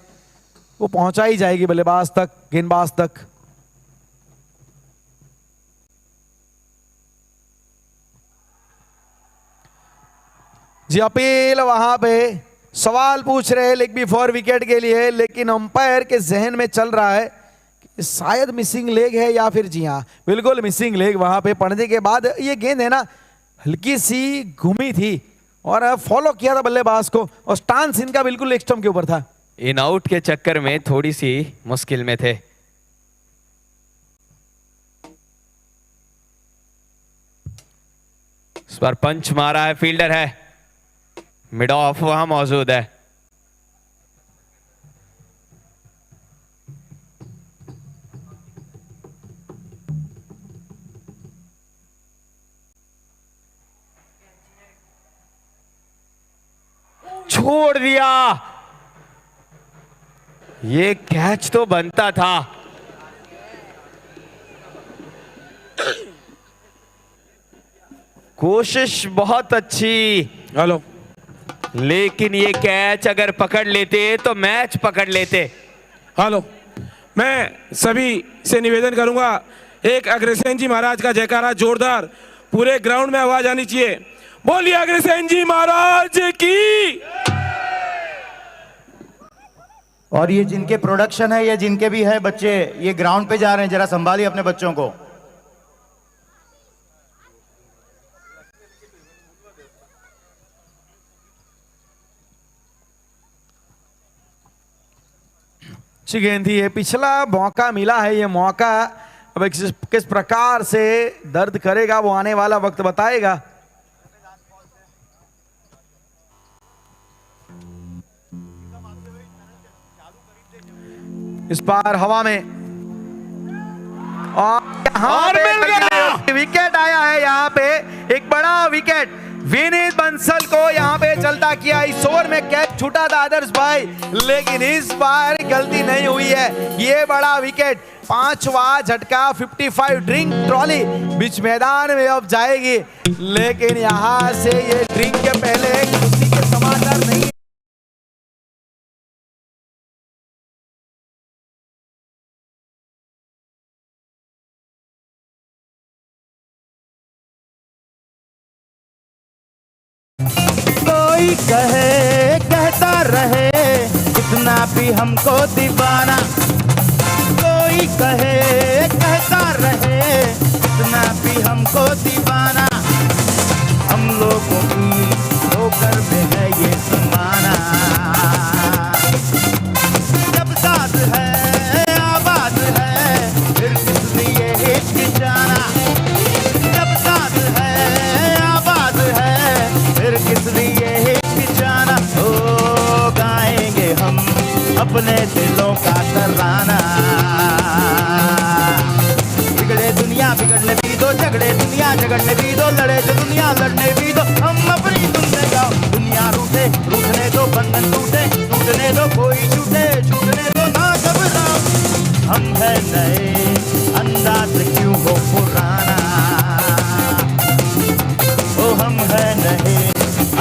S1: वो पहुंचाई जाएगी बल्लेबाज तक, गेंदबाज तक। जी अपील वहां पे सवाल पूछ रहे हैं लेग बिफोर विकेट के लिए, लेकिन अंपायर के जहन में चल रहा है कि शायद मिसिंग लेग है, या फिर जी हाँ बिल्कुल मिसिंग लेग। वहां पे पड़ने के बाद ये गेंद है ना हल्की सी घूमी थी, और फॉलो किया था बल्लेबाज को, और स्टांस इनका बिल्कुल लेग स्टंप के ऊपर था।
S2: इन आउट के चक्कर में थोड़ी सी मुश्किल में थे। इस बार पंच मारा है, फील्डर है, मिड ऑफ वहां मौजूद है। छोड़ दिया, ये कैच तो बनता था। कोशिश बहुत अच्छी,
S4: हेलो,
S2: लेकिन ये कैच अगर पकड़ लेते तो मैच पकड़ लेते।
S4: हेलो, मैं सभी से निवेदन करूंगा, एक अग्रसेन जी महाराज का जयकारा जोरदार पूरे ग्राउंड में आवाज आनी चाहिए। बोलिए अग्रसेन जी महाराज की।
S6: और ये जिनके प्रोडक्शन है, ये जिनके भी है बच्चे, ये ग्राउंड पे जा रहे हैं, जरा संभालिए अपने बच्चों को।
S1: अच्छी गेंद थी ये, पिछला मौका मिला है, ये मौका अब किस प्रकार से दर्द करेगा वो आने वाला वक्त बताएगा। इस बार हवा में और यहाँ पे
S2: मिल गया।
S1: विकेट आया है, यहाँ पे एक बड़ा विकेट विनीत बंसल को यहाँ पे चलता किया। इस ओवर में कैच छूटा था आदर्श भाई, लेकिन इस बार गलती नहीं हुई है। ये बड़ा विकेट, 5वां झटका, 55 ड्रिंक ट्रॉली बीच मैदान में अब जाएगी, लेकिन यहाँ से ये ड्रिंक के पहले खुशी के समाचार नहीं।
S6: कोई कहे कहता रहे कितना भी हमको दीवाना, कोई कहे कहता रहे कितना भी हमको दीवाना, हम लोगों की ठोकर में है ये समाना। जब साथ है आबाद है फिर किस लिए हिचकिचाना, जब साथ है आबाद है फिर किस लिए हिचकिचाना। ओ गाएंगे हम अपने दिलों का तराना, बिगड़े दुनिया बिगड़ने भी दो, झगड़े दुनिया झगड़ने भी दो, लड़े जो दुनिया लड़ने भी दो, हम अपनी दुनिया गाओ, दुनिया रूठे रूठने दो, बंधन टूटे टूटने दो, कोई छूटे छूटने दो, ना घबराओ, हम है नए अंदाज क्यों हो पुराना, ओ हम है नए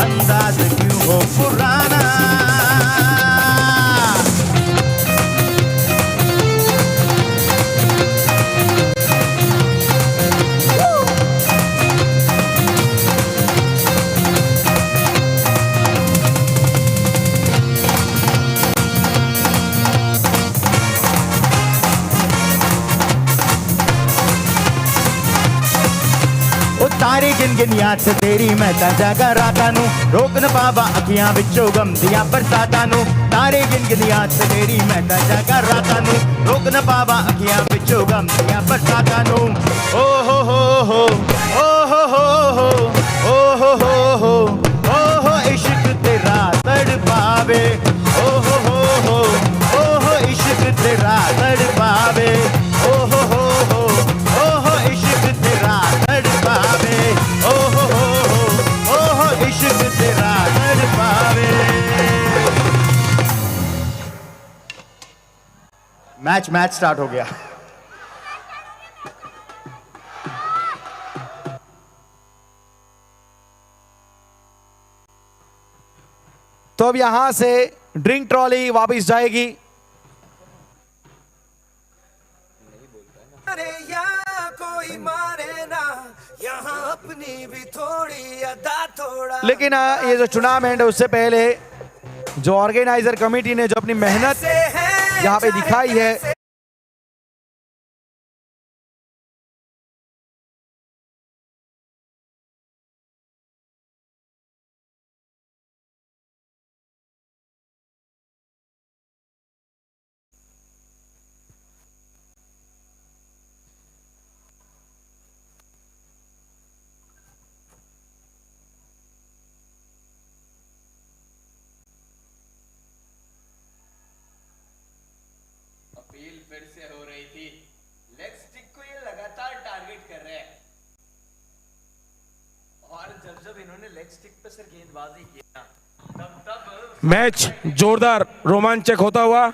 S6: अंदाज क्यों हो पुराना। तारे गिन गिन याद से तेरी मैं जागा राता नू, रोक न पावा अखियां विचों गम दिया बरसाता नू, तारे गिन गिन याद से तेरी मैं जागा राता नू, रोक न पावा अखियां विचों गम दिया बरसाता नू। ओ हो ओ हो ओ हो इश्क तेरा तड़पावे, ओ हो इश्क तेरा तड़पावे, ओ हो इश्क तेरा तड़पावे, ओ हो इश्क तेरा तड़पावे। मैच स्टार्ट हो गया।
S1: तो अब यहां से ड्रिंक ट्रॉली वापस जाएगी।
S7: अरे यहाँ कोई मारे ना, यहाँ अपनी भी थोड़ी अदा थोड़ा।
S1: लेकिन ये जो टूर्नामेंट है उससे पहले जो ऑर्गेनाइजर कमेटी ने जो अपनी मेहनत यहाँ पे दिखाई है,
S2: अपील फिर से हो रही थी, लेग स्टिक को ये लगातार टारगेट कर रहे हैं, और जब इन्होंने लेग स्टिक पे सिर्फ गेंदबाजी की ना, तब
S4: मैच जोरदार रोमांचक होता हुआ,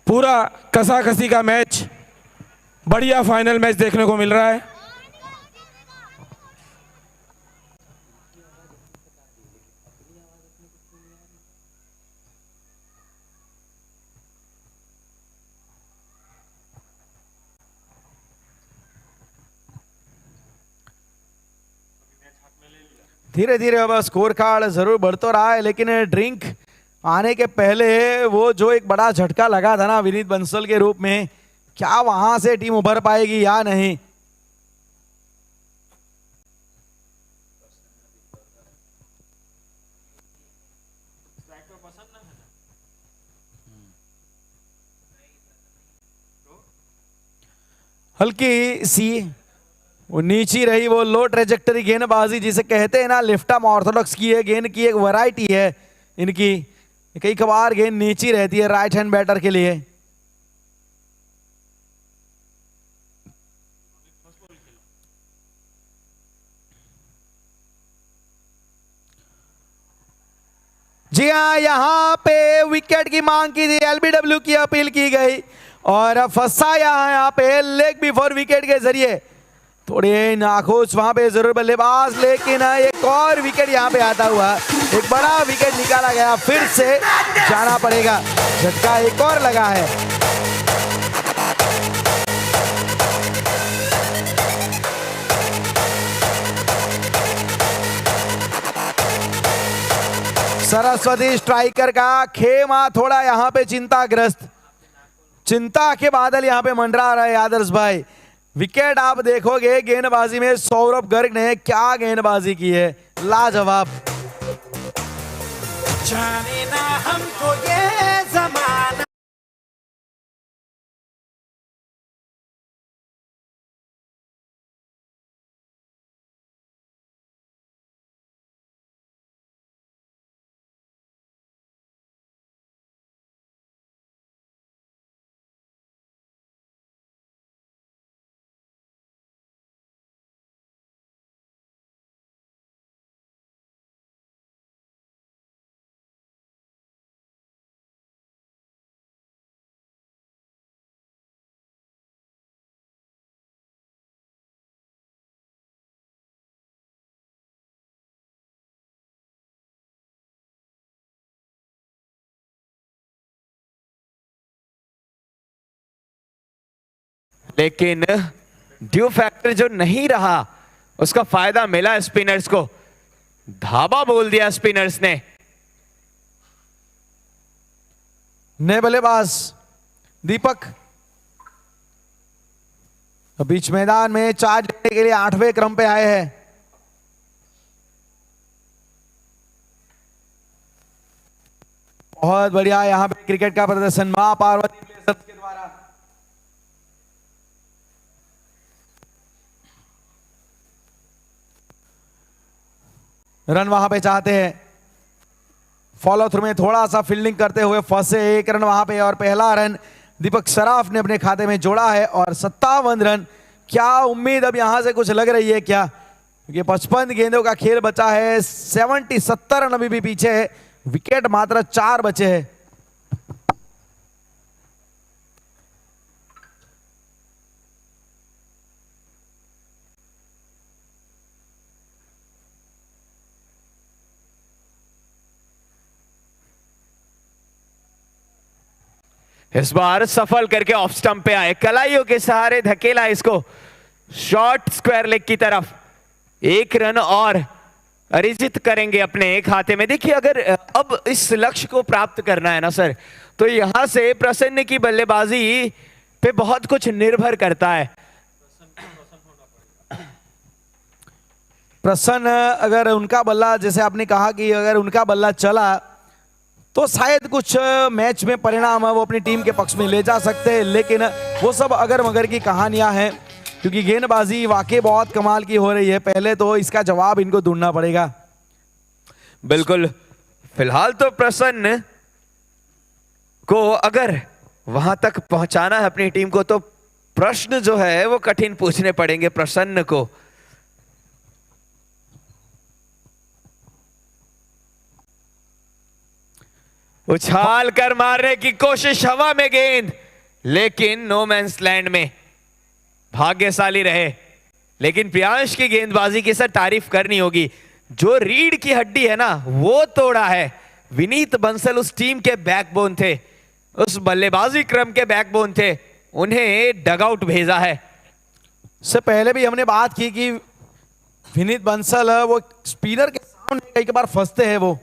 S4: पूरा कसाकसी का मैच, बढ़िया फाइनल मैच देखने को मिल रहा है।
S1: धीरे धीरे अब स्कोर कार्ड जरूर बढ़ तो रहा है, लेकिन ड्रिंक आने के पहले वो जो एक बड़ा झटका लगा था ना विनीत बंसल के रूप में, क्या वहां से टीम उभर पाएगी या नहीं। हल्की सी वो नीची रही, वो लो ट्रेजेक्टरी गेंदबाजी जिसे कहते हैं ना, लिफ्ट आर्म ऑर्थोडॉक्स की है गेंद की, एक वैरायटी है इनकी। कई कबार गेंद नीची रहती है राइट हैंड बैटर के लिए। जी हाँ, यहां पे विकेट की मांग की थी, एलबीडब्ल्यू की अपील की गई और फंसा यहाँ पे लेग बिफोर विकेट के जरिए। थोड़े नाखुश वहां पे जरूर बल्लेबाज, लेकिन एक और विकेट यहाँ पे आता हुआ, एक बड़ा विकेट निकाला गया, फिर से जाना पड़ेगा, झटका एक और लगा है। सरस्वती स्ट्राइकर का खेमा थोड़ा यहाँ पे चिंताग्रस्त, चिंता के बादल यहाँ पे मंडरा रहे आदर्श भाई। विकेट आप देखोगे गेंदबाजी में सौरभ गर्ग ने क्या गेंदबाजी की है, लाजवाब।
S7: जाने ना हमको ये जमाना।
S2: लेकिन ड्यू फैक्टर जो नहीं रहा उसका फायदा मिला स्पिनर्स को, धाबा बोल दिया स्पिनर्स ने।
S1: नए बल्लेबाज दीपक बीच मैदान में चार्ज करने के लिए 8वें क्रम पे आए हैं। बहुत बढ़िया यहां पे क्रिकेट का प्रदर्शन मां पार्वती प्लेसर्स के द्वारा। रन वहां पे चाहते हैं, फॉलो थ्रू में थोड़ा सा फील्डिंग करते हुए फंसे, 1 रन वहां पे और पहला रन दीपक सराफ ने अपने खाते में जोड़ा है और 57 रन। क्या उम्मीद अब यहां से कुछ लग रही है क्या, क्योंकि 55 गेंदों का खेल बचा है, 70 रन अभी भी पीछे है, विकेट मात्र 4 बचे हैं।
S2: इस बार सफल करके ऑफ स्टंप पे आए, कलाइयों के सहारे धकेला इसको शॉर्ट स्क्वायर लेग की तरफ। 1 रन और अर्जित करेंगे अपने खाते में। देखिए अगर अब इस लक्ष्य को प्राप्त करना है ना सर, तो यहां से प्रसन्न की बल्लेबाजी पे बहुत कुछ निर्भर करता है।
S1: प्रसन्न अगर उनका बल्ला, जैसे आपने कहा कि अगर उनका बल्ला चला तो शायद कुछ मैच में परिणाम वो अपनी टीम के पक्ष में ले जा सकते हैं, लेकिन वो सब अगर मगर की कहानियां हैं, क्योंकि गेंदबाजी वाकई बहुत कमाल की हो रही है। पहले तो इसका जवाब इनको ढूंढना पड़ेगा।
S2: बिल्कुल, फिलहाल तो प्रसन्न को अगर वहां तक पहुंचाना है अपनी टीम को, तो प्रश्न जो है वो कठिन पूछने पड़ेंगे प्रसन्न को। उछाल कर मारने की कोशिश, हवा में गेंद, लेकिन नो मैंस लैंड में। भाग्यशाली रहे, लेकिन प्रियांश की गेंदबाजी की सर तारीफ करनी होगी। जो रीढ़ की हड्डी है ना वो तोड़ा है। विनीत बंसल उस टीम के बैकबोन थे, उस बल्लेबाजी क्रम के बैकबोन थे, उन्हें डगआउट भेजा है।
S1: से पहले भी हमने बात की कि विनीत बंसल वो स्पिनर के सामने कई बार फंसते हैं वो।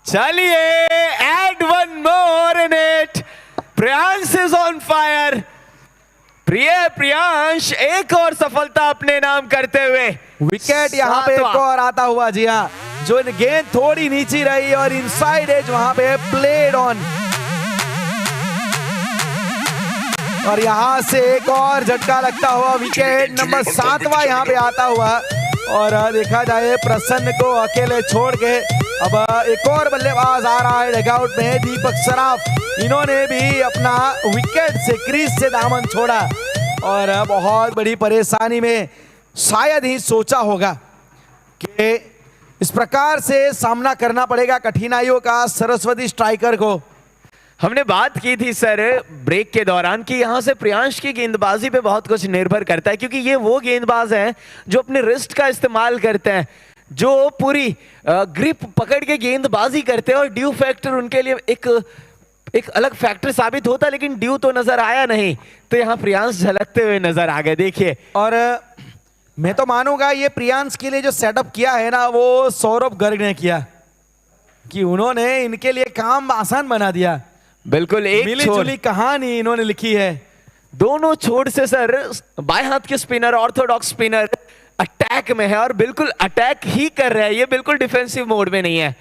S2: चलिए, add 1 more in it. Priyansh is on fire. Priyansh एक और सफलता अपने नाम करते हुए
S1: विकेट यहां पे एक और आता हुआ। जी हाँ, जो गेंद थोड़ी नीचे रही और इनसाइड एज वहां पे प्लेड ऑन, और यहां से एक और झटका लगता हुआ विकेट नंबर 7वां यहां पे आता हुआ। और देखा जाए प्रसन्न को अकेले छोड़ के अब एक और बल्लेबाज आ रहा है डगआउट में, दीपक सराफ। इन्होंने भी अपना विकेट से क्रीज से दामन छोड़ा और बहुत बड़ी परेशानी में शायद ही सोचा होगा कि इस प्रकार से सामना करना पड़ेगा कठिनाइयों का सरस्वती स्ट्राइकर को।
S2: हमने बात की थी सर ब्रेक के दौरान कि यहां से प्रियांश की गेंदबाजी पे बहुत कुछ निर्भर करता है, क्योंकि ये वो गेंदबाज हैं जो अपने रिस्ट का इस्तेमाल करते हैं, जो पूरी ग्रिप पकड़ के गेंदबाजी करते हैं, और ड्यू फैक्टर उनके लिए एक अलग फैक्टर साबित होता है, लेकिन ड्यू तो नजर आया नहीं, तो यहाँ प्रियांश झलकते हुए नजर आ गए। देखिए,
S1: और मैं तो मानूंगा ये प्रियांश के लिए जो सेटअप किया है ना, वो सौरभ गर्ग ने किया, कि उन्होंने इनके लिए काम आसान बना दिया।
S2: बिल्कुल एक
S1: मिली
S2: छोर,
S1: जुली कहानी इन्होंने लिखी है।
S2: दोनों छोर से सर बाएं हाथ के स्पिनर, ऑर्थोडॉक्स स्पिनर अटैक में है और बिल्कुल अटैक ही कर रहे हैं, ये बिल्कुल डिफेंसिव मोड में नहीं है।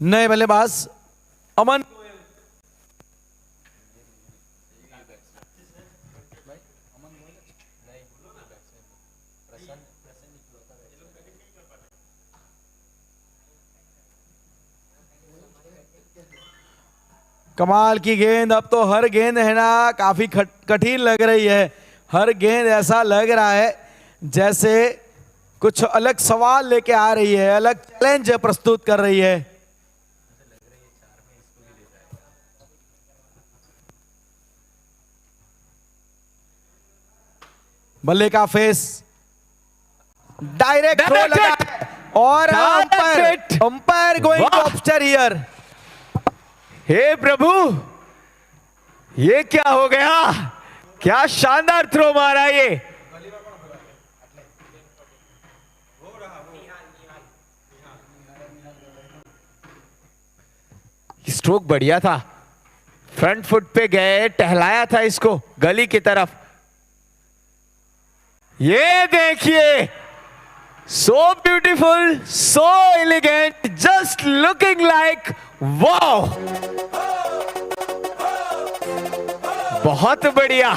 S1: नए बल्लेबाज अमन, कमाल की गेंद। अब तो हर गेंद है ना काफी कठिन लग रही है, हर गेंद ऐसा लग रहा है जैसे कुछ अलग सवाल लेके आ रही है, अलग चैलेंज प्रस्तुत कर रही है। बल्ले का फेस डायरेक्ट थ्रो लगा और अंपायर गोइंग टू ऑब्स्टर हियर।
S2: हे प्रभु, ये क्या हो गया, क्या शानदार थ्रो मारा ये। स्ट्रोक बढ़िया था, फ्रंट फुट पे गए, टहलाया था इसको गली की तरफ। ये देखिए, so beautiful, so elegant, just looking like wow, बहुत बढ़िया।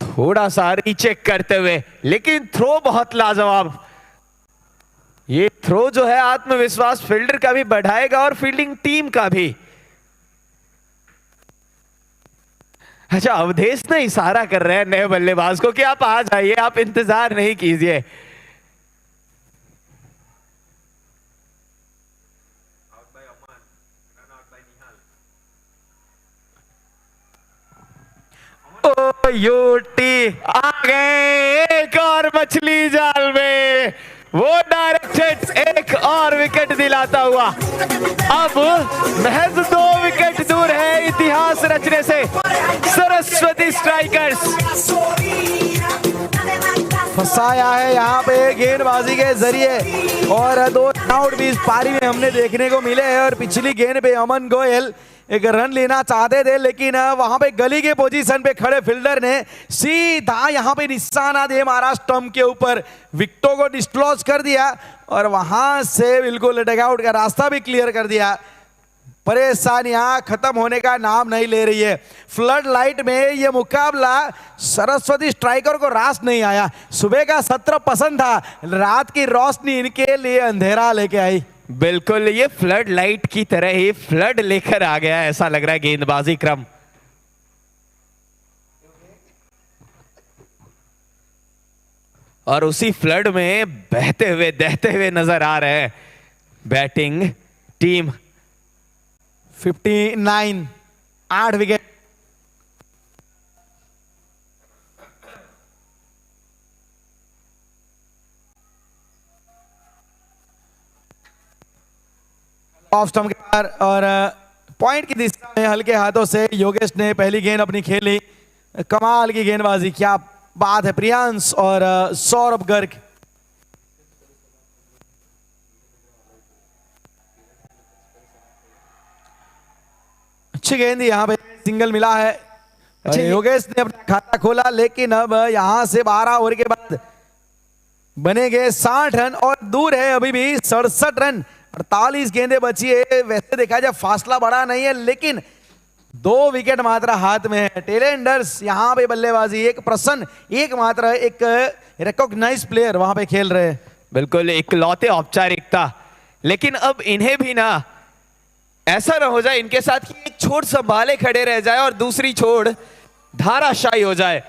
S2: थोड़ा सा रीचेक करते हुए, लेकिन थ्रो बहुत लाजवाब। ये थ्रो जो है आत्मविश्वास फील्डर का भी बढ़ाएगा और फील्डिंग टीम का भी। अच्छा, अवधेश ने इशारा कर रहे हैं नए बल्लेबाज को कि आप आ जाइए, आप इंतजार नहीं कीजिए। ओ यूटी आ गए, एक और मछली जाल में, वो डायरेक्टेड एक और विकेट दिलाता हुआ। अब महज 2 विकेट दूर है इतिहास रचने से सरस्वती स्ट्राइकर्स।
S1: फंसाया है यहाँ पे गेंदबाजी के जरिए, और 2 आउट भी इस पारी में हमने देखने को मिले हैं। और पिछली गेंद पे अमन गोयल एक रन लेना चाहते थे, लेकिन वहां पे गली के पोजीशन पे खड़े फील्डर ने सीधा यहाँ पे निशाना दे मारा स्टंप के ऊपर, विकेटों को डिस्क्लोज कर दिया और वहां से बिल्कुल डगआउट का रास्ता भी क्लियर कर दिया। परेशानियां खत्म होने का नाम नहीं ले रही है। फ्लड लाइट में ये मुकाबला सरस्वती स्ट्राइकर को रास नहीं आया। सुबह का सत्र पसंद था, रात की रोशनी इनके लिए अंधेरा लेके आई।
S2: बिल्कुल, ये फ्लड लाइट की तरह ही फ्लड लेकर आ गया, ऐसा लग रहा है गेंदबाजी क्रम। और उसी फ्लड में बहते हुए दहते हुए नजर आ रहे हैं batting team.
S1: 59, 8 wicket. Off stump के बाहर और पॉइंट की दिशा में हल्के हाथों से योगेश ने पहली गेंद अपनी खेली। कमाल की गेंदबाजी, क्या बात है प्रियांश और सौरभ गर्ग। अच्छी गेंद, यहाँ पे सिंगल मिला है। योगेश ने अपना खाता खोला, लेकिन अब यहां से 12 ओवर के बाद बनेंगे 60 रन और दूर है अभी भी 67 रन। 48 गेंदें बची है। वैसे देखा जाए फासला बड़ा नहीं है, लेकिन 2 विकेट मात्र हाथ में है। टेलेंडर्स यहां पे बल्लेबाजी, एक प्रसन्न, एक मात्र एक रिकॉग्नाइज प्लेयर वहां पे खेल रहे हैं।
S2: बिल्कुल इकलौते औपचारिकता, लेकिन अब इन्हें भी ना ऐसा ना हो जाए इनके साथ कि एक छोड़ संभाले खड़े रह जाए और दूसरी छोड़ धाराशायी हो जाए,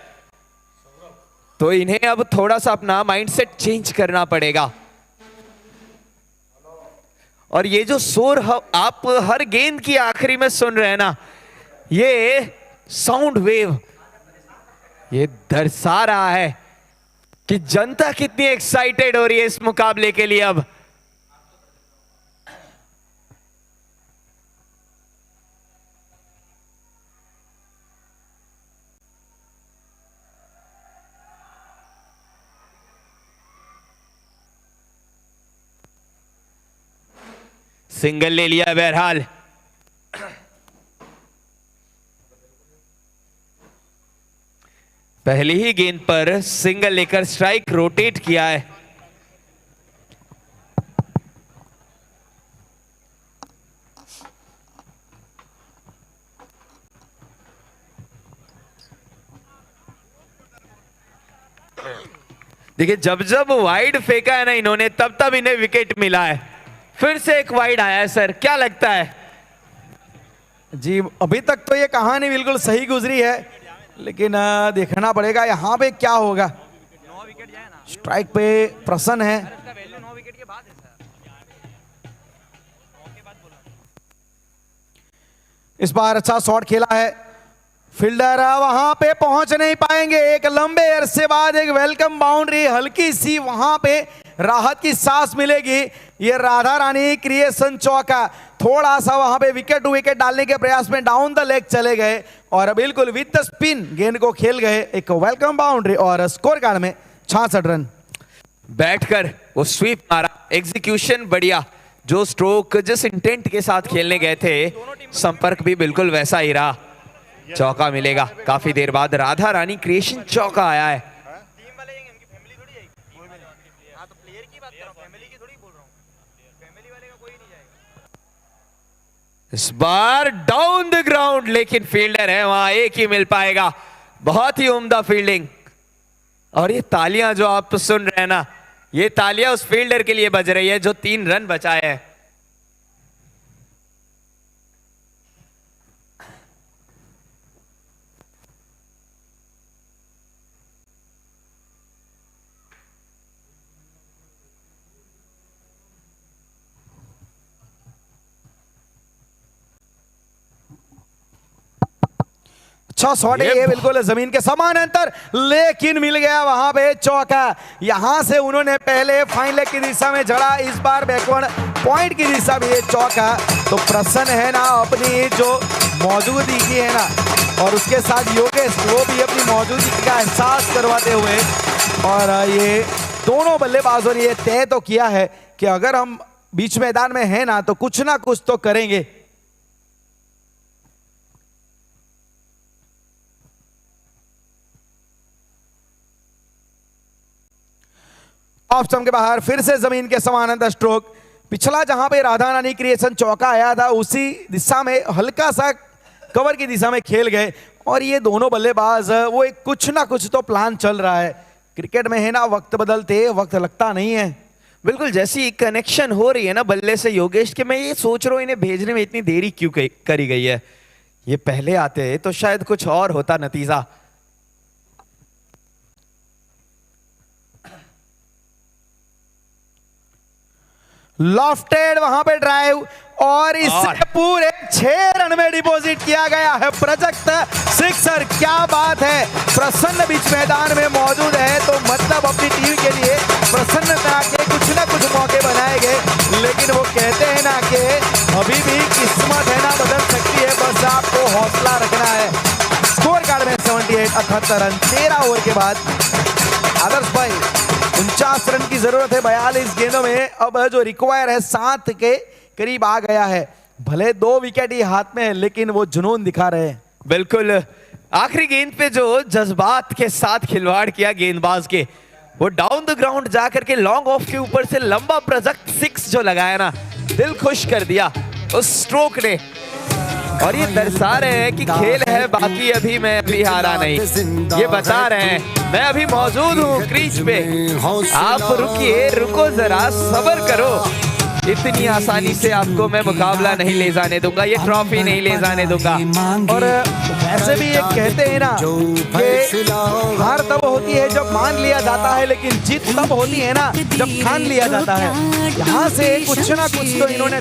S2: तो इन्हें अब थोड़ा सा अपना माइंडसेट चेंज करना पड़ेगा। और ये जो शोर आप हर गेंद की आखिरी में सुन रहे हैं ना, ये साउंड वेव, ये दर्शा रहा है कि जनता कितनी एक्साइटेड हो रही है इस मुकाबले के लिए। अब सिंगल ले लिया बहरहाल। पहली ही गेंद पर सिंगल लेकर स्ट्राइक रोटेट किया है। देखिए जब जब वाइड फेंका है ना इन्होंने, तब तब इन्हें विकेट मिला है। फिर से एक वाइड आया है सर, क्या लगता है?
S1: जी अभी तक तो ये कहानी बिल्कुल सही गुजरी है, लेकिन देखना पड़ेगा यहाँ पे क्या होगा। स्ट्राइक पे प्रसन्न है। इस बार अच्छा शॉट खेला है, फील्डर वहां पे पहुंच नहीं पाएंगे। एक लंबे अरसे बाद एक वेलकम बाउंड्री, हल्की सी वहां पे राहत की सांस मिलेगी। ये राधा रानी क्रिएशन चौका, थोड़ा सा वहां पे विकेट टू विकेट डालने के प्रयास में डाउन द लेग चले गए और बिल्कुल विद द स्पिन गेंद को खेल गए। एक वेलकम बाउंड्री और स्कोर कार्ड में 66 रन।
S2: बैठकर वो स्वीप मारा, एग्जीक्यूशन बढ़िया, जो स्ट्रोक जिस इंटेंट के साथ खेलने गए थे संपर्क भी बिल्कुल वैसा ही रहा। चौका मिलेगा काफी देर बाद। राधा रानी क्रिएशन चौका आया है। इस बार डाउन द ग्राउंड, लेकिन फील्डर है वहां, एक ही मिल पाएगा। बहुत ही उम्दा फील्डिंग। और ये तालियां जो आप सुन रहे हैं ना, ये तालियां उस फील्डर के लिए बज रही है जो 3 रन बचाए हैं।
S1: अच्छा शॉट है ये, बिल्कुल जमीन के समान अंतर, लेकिन मिल गया वहां पे चौका। यहां से उन्होंने पहले फाइन लेग की दिशा में जड़ा, इस बार बैकवर्ड पॉइंट की दिशा में ये चौका। तो प्रसन्न है ना अपनी जो मौजूदगी की है ना, और उसके साथ योगेश वो भी अपनी मौजूदगी का एहसास करवाते हुए, और ये दोनों बल्लेबाजों ने ये तय तो किया है कि अगर हम बीच मैदान में है ना तो कुछ ना कुछ तो करेंगे। ऑफ स्टंप के बाहर फिर से जमीन के समानांतर स्ट्रोक। पिछला जहां पे राधा रानी क्रिएशन चौका आया था उसी दिशा में हल्का सा कवर की दिशा में खेल गए, और ये दोनों बल्लेबाज वो एक कुछ ना कुछ तो प्लान चल रहा है। क्रिकेट में है ना वक्त बदलते वक्त लगता नहीं है।
S2: बिल्कुल जैसी कनेक्शन हो रही है ना बल्ले से योगेश के, मैं ये सोच रहा हूं इन्हें भेजने में इतनी देरी क्यों करी गई है। ये पहले आते तो शायद कुछ और होता नतीजा।
S1: लॉफ्टेड वहां पे ड्राइव, और इससे पूरे 6 रन में डिपॉजिट किया गया है प्रोजेक्ट सिक्सर। क्या बात है, प्रसन्न बीच मैदान में मौजूद है तो मतलब अपनी टीम के लिए प्रसन्नता के कुछ ना कुछ मौके बनाए गए, लेकिन वो कहते हैं ना कि अभी भी किस्मत है ना बदल सकती है, बस आपको हौसला रखना है। स्कोर कार्ड में 78 78 रन 13 ओवर के बाद। आदर्श भाई 49 रन की जरूरत है 42 गेंदों में, अब जो रिक्वायर है 7 के करीब आ गया है। भले 2 विकेट ही हाथ में है लेकिन वो जुनून दिखा रहे हैं।
S2: बिल्कुल आखिरी गेंद पे जो जज्बात के साथ खिलवाड़ किया गेंदबाज के, वो डाउन द ग्राउंड जाकर के लॉन्ग ऑफ के ऊपर से लंबा प्रोजेक्ट 6 जो लगाया ना, दिल खुश कर दिया उस स्ट्रोक ने। और ये दर्शा रहे हैं कि खेल है बाकी, अभी मैं अभी हारा नहीं, ये बता रहे हैं मैं अभी मौजूद हूँ क्रीज पे, आप रुकिए, रुको जरा, सब्र करो, इतनी आसानी से आपको मैं मुकाबला नहीं ले जाने दूंगा, ये ट्रॉफी नहीं ले जाने दूंगा।
S1: और वैसे भी ये कहते हैं ना कि हार तब होती है जब मान लिया जाता है, लेकिन जीत तब होती है ना जब ठान लिया जाता है। यहाँ से कुछ ना कुछ तो इन्होंने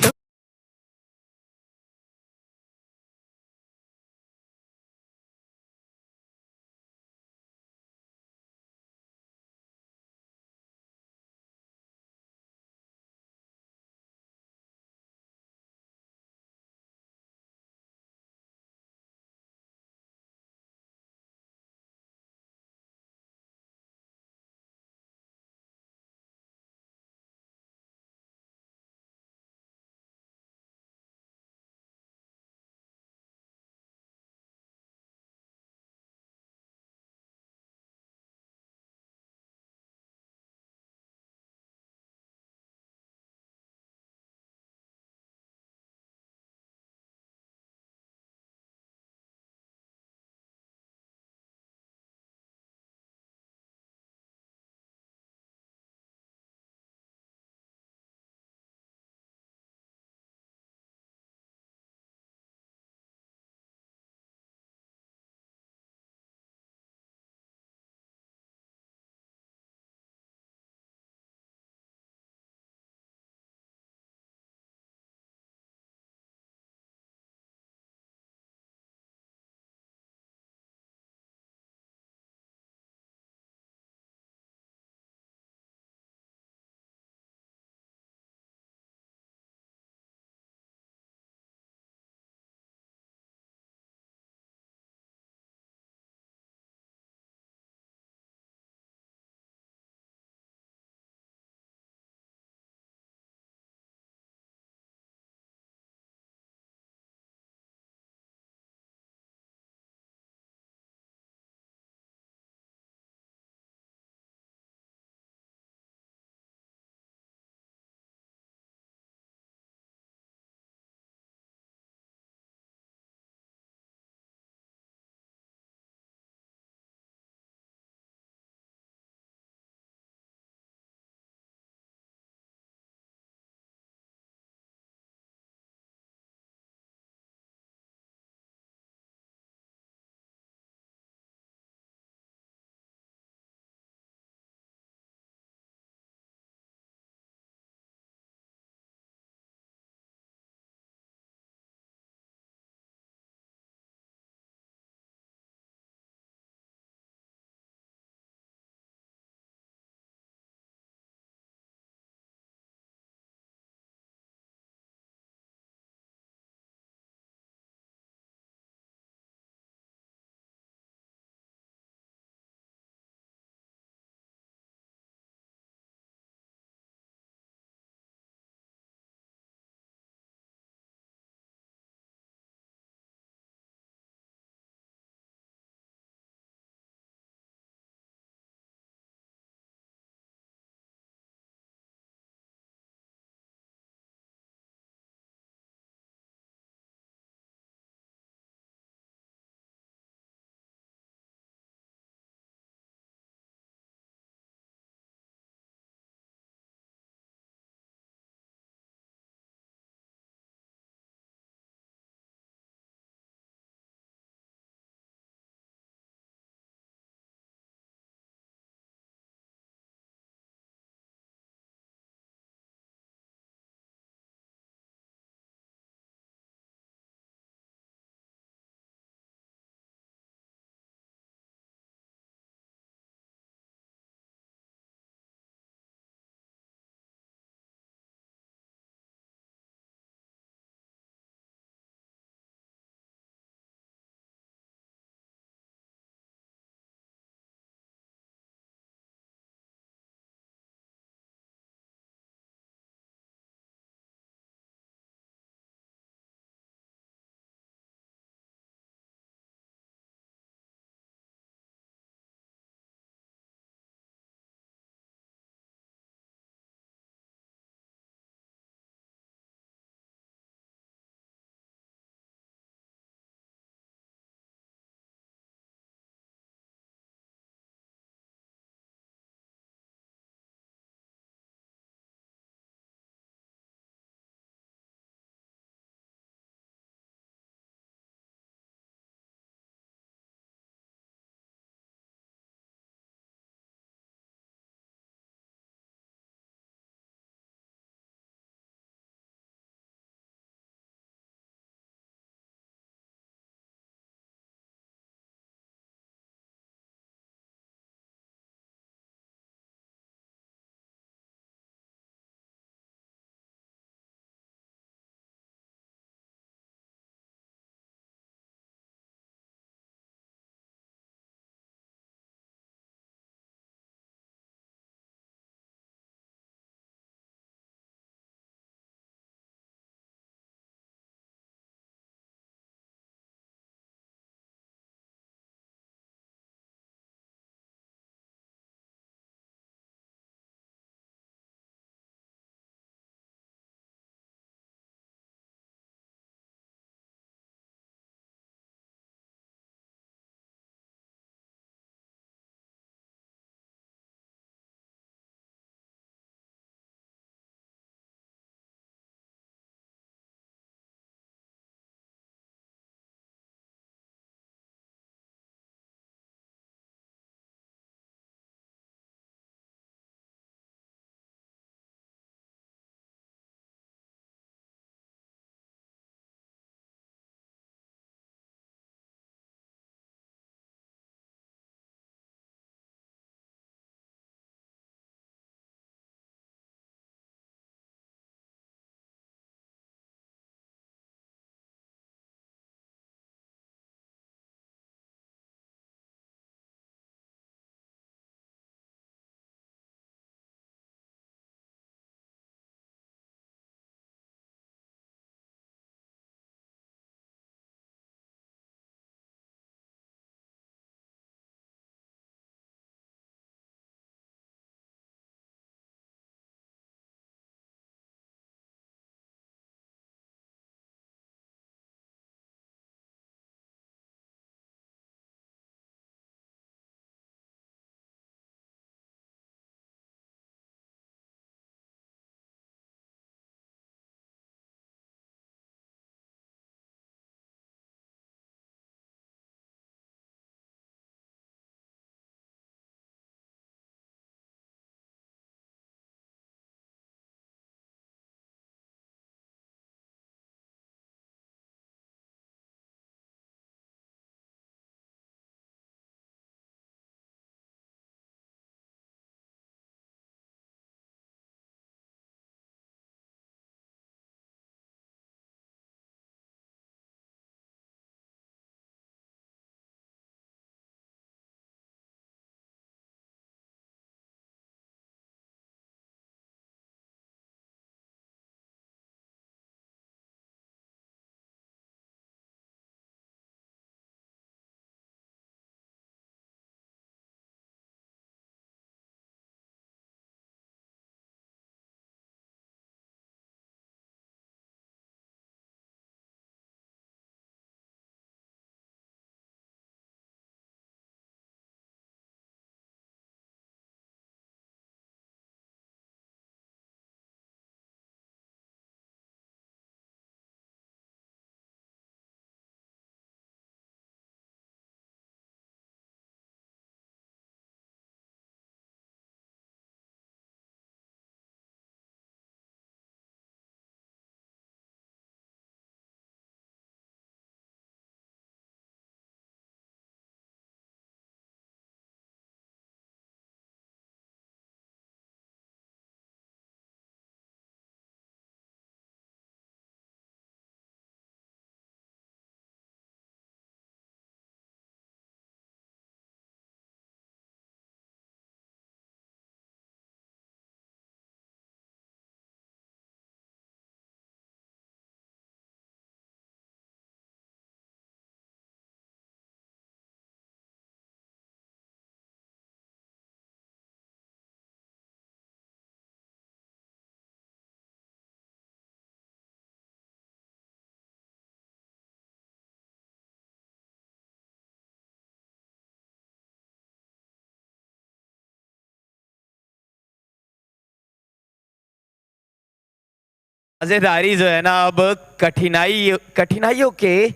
S2: मजेदारी जो है ना अब कठिनाइयों के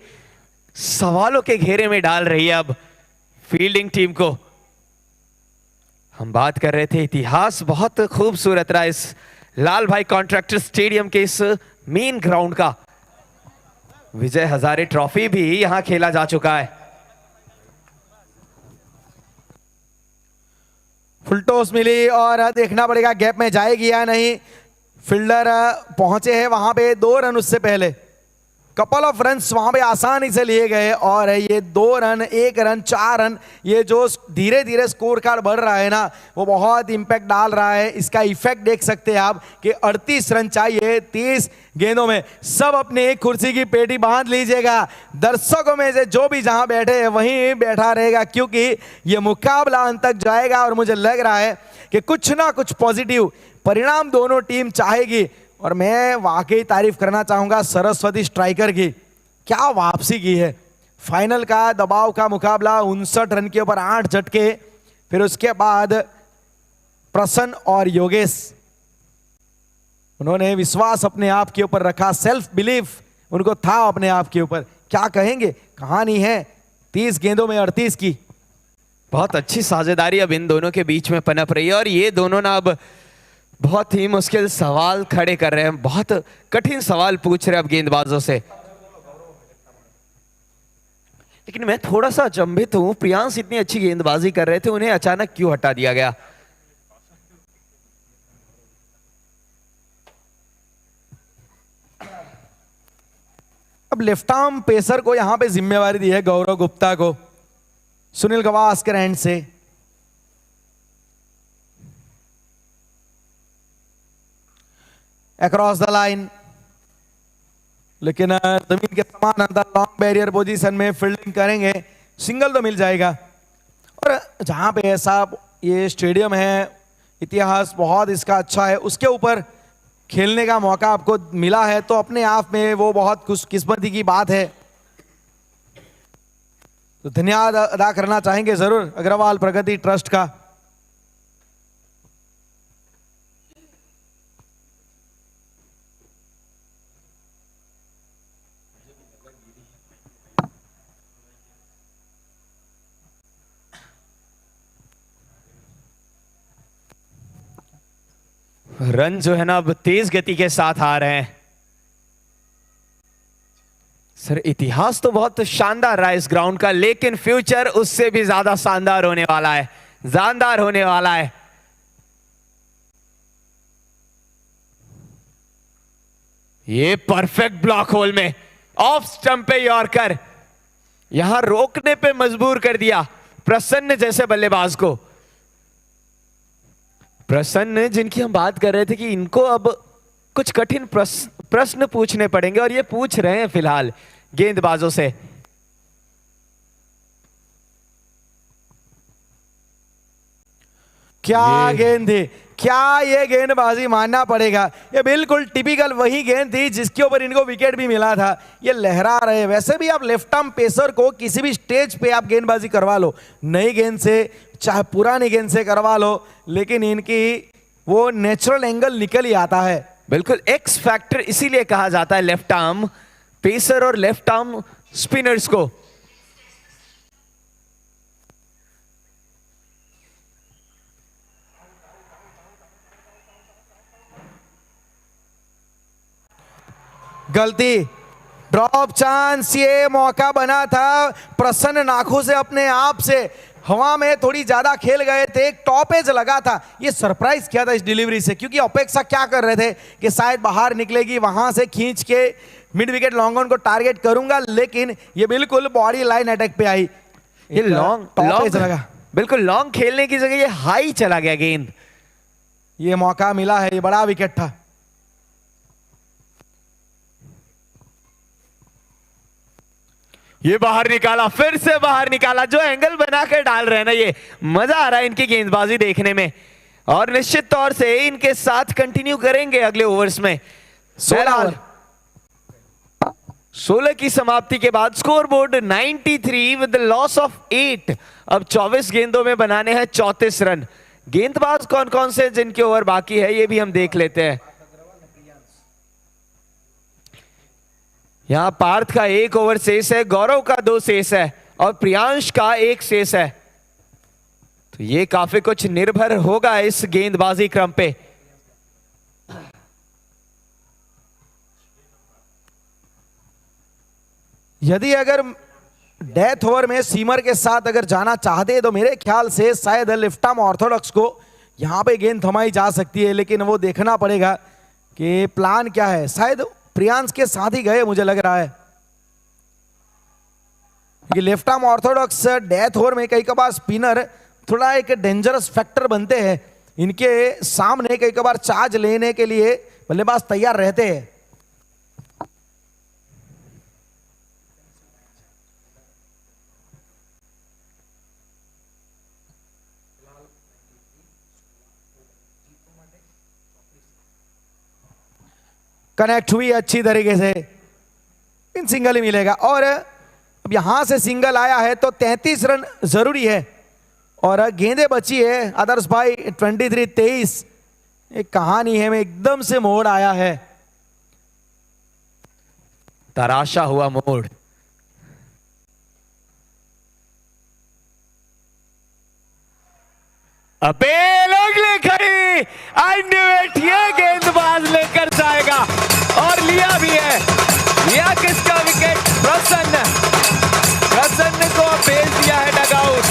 S2: सवालों के घेरे में डाल रही है अब फील्डिंग टीम को। हम बात कर रहे थे इतिहास बहुत खूबसूरत रहा इस लाल भाई कॉन्ट्रैक्टर स्टेडियम के इस मेन ग्राउंड का। विजय हजारे ट्रॉफी भी यहां खेला जा चुका है।
S1: फुल टॉस मिली और देखना पड़ेगा गैप में जाएगी या नहीं। फील्डर पहुंचे हैं वहां पे 2 रन उससे पहले, कपल ऑफ रन्स वहां पे आसानी से लिए गए और ये 2 रन 1 रन 4 रन, ये जो धीरे धीरे स्कोर कार्ड बढ़ रहा है ना वो बहुत इंपैक्ट डाल रहा है। इसका इफेक्ट देख सकते हैं आप कि 38 रन चाहिए 30 गेंदों में। सब अपनी एक कुर्सी की पेटी बांध लीजिएगा, दर्शकों में से जो भी जहां बैठे हैं वहीं बैठा रहेगा क्योंकि ये मुकाबला अंत तक जाएगा और मुझे लग रहा है कि कुछ ना कुछ पॉजिटिव परिणाम दोनों टीम चाहेगी। और मैं वाकई तारीफ करना चाहूंगा सरस्वती स्ट्राइकर की, क्या वापसी की है। फाइनल का दबाव का मुकाबला 59 रन के ऊपर 8 झटके, फिर उसके बाद प्रसन्न और योगेश, उन्होंने विश्वास अपने आप के ऊपर रखा, सेल्फ बिलीफ उनको था अपने आप के ऊपर। क्या कहेंगे, कहानी है 30 गेंदों में 38 की।
S2: बहुत अच्छी साझेदारी अब इन दोनों के बीच में पनप रही है और ये दोनों ना अब बहुत ही मुश्किल सवाल खड़े कर रहे हैं, बहुत कठिन सवाल पूछ रहे हैं अब गेंदबाजों से। लेकिन मैं थोड़ा सा अचंभित हूं, प्रियांश इतनी अच्छी गेंदबाजी कर रहे थे, उन्हें अचानक क्यों हटा दिया गया।
S1: अब लेफ्ट आर्म पेसर को यहां पे जिम्मेवारी दी है गौरव गुप्ता को, सुनील गावस्कर एंड से। अक्रॉस द लाइन, लेकिन जमीन के समान अंदर लॉन्ग बैरियर पोजीशन में फील्डिंग करेंगे, सिंगल तो मिल जाएगा। और जहां पे ऐसा ये स्टेडियम है, इतिहास बहुत इसका अच्छा है, उसके ऊपर खेलने का मौका आपको मिला है तो अपने आप में वो बहुत खुशकिस्मती की बात है। तो धन्यवाद अदा करना चाहेंगे जरूर अग्रवाल प्रगति ट्रस्ट का।
S2: रन जो है ना अब तेज गति के साथ आ रहे हैं। सर इतिहास तो बहुत शानदार रहा इस ग्राउंड का, लेकिन फ्यूचर उससे भी ज्यादा शानदार होने वाला है, जानदार होने वाला है। ये परफेक्ट ब्लॉक होल में ऑफ स्टंप पे यॉर्कर, यहां रोकने पे मजबूर कर दिया प्रसन्न जैसे बल्लेबाज को। प्रसन्न जिनकी हम बात कर रहे थे कि इनको अब कुछ कठिन प्रश्न पूछने पड़ेंगे और ये पूछ रहे हैं फिलहाल गेंदबाजों से।
S1: क्या गेंद थी, क्या ये गेंदबाजी मानना पड़ेगा। ये बिल्कुल टिपिकल वही गेंद थी जिसके ऊपर इनको विकेट भी मिला था। ये लहरा रहे, वैसे भी आप लेफ्ट आर्म पेसर को किसी भी स्टेज पे आप गेंदबाजी करवा लो, नई गेंद से चाहे पुरानी गेंद से करवा लो, लेकिन इनकी वो नेचुरल एंगल निकल ही आता है।
S2: बिल्कुल एक्स फैक्टर इसीलिए कहा जाता है लेफ्ट आर्म पेसर और लेफ्ट आर्म स्पिनर्स को।
S1: गलती, ड्रॉप चांस, ये मौका बना था। प्रसन्न नाखों से अपने आप से हवा में थोड़ी ज्यादा खेल गए थे, एक टॉप एज लगा था। ये सरप्राइज किया था इस डिलीवरी से, क्योंकि अपेक्षा क्या कर रहे थे कि शायद बाहर निकलेगी, वहां से खींच के मिड विकेट लॉन्ग ऑन को टारगेट करूंगा, लेकिन ये बिल्कुल बॉडी लाइन अटैक पे आई।
S2: ये लॉन्ग
S1: टॉप एज लगा,
S2: बिल्कुल लॉन्ग खेलने की जगह ये हाई चला गया गेंद।
S1: ये मौका मिला है, ये बड़ा विकेट था।
S2: ये बाहर निकाला, फिर से बाहर निकाला। जो एंगल बनाकर डाल रहे हैं ना, ये मजा आ रहा है इनकी गेंदबाजी देखने में और निश्चित तौर से इनके साथ कंटिन्यू करेंगे अगले ओवर्स में। 16 की समाप्ति के बाद score board 93 with loss of 8। अब 24 गेंदों में बनाने हैं 34 रन। गेंदबाज कौन कौन से जिनके ओवर बाकी है ये भी हम देख लेते हैं। यहां पार्थ का 1 ओवर शेष है, गौरव का 2 शेष है और प्रियांश का 1 शेष है। तो ये काफी कुछ निर्भर होगा इस गेंदबाजी क्रम पे।
S1: यदि अगर डेथ ओवर में सीमर के साथ अगर जाना चाहते तो मेरे ख्याल से शायद लिफ्टाम ऑर्थोडॉक्स को यहां पे गेंद थमाई जा सकती है, लेकिन वो देखना पड़ेगा कि प्लान क्या है। शायद प्रियांश के साथ ही गए मुझे लग रहा है कि लेफ्टाम ऑर्थोडॉक्स डेथ ओवर में कई कबार स्पिनर थोड़ा एक डेंजरस फैक्टर बनते हैं। इनके सामने कई कबार चार्ज लेने के लिए बल्लेबाज तैयार रहते हैं। कनेक्ट हुई अच्छी तरीके से, इन सिंगल ही मिलेगा। और अब यहां से सिंगल आया है तो 33 रन जरूरी है और गेंदें बची है आदर्श भाई 23-23। एक कहानी है में एकदम से मोड़ आया है,
S2: तराशा हुआ मोड़। अबे लोग ले खड़ी, ये गेंदबाज लेकर जाएगा और लिया भी है। लिया किसका विकेट? प्रसन्न। प्रसन्न को भेज दिया है डगआउट।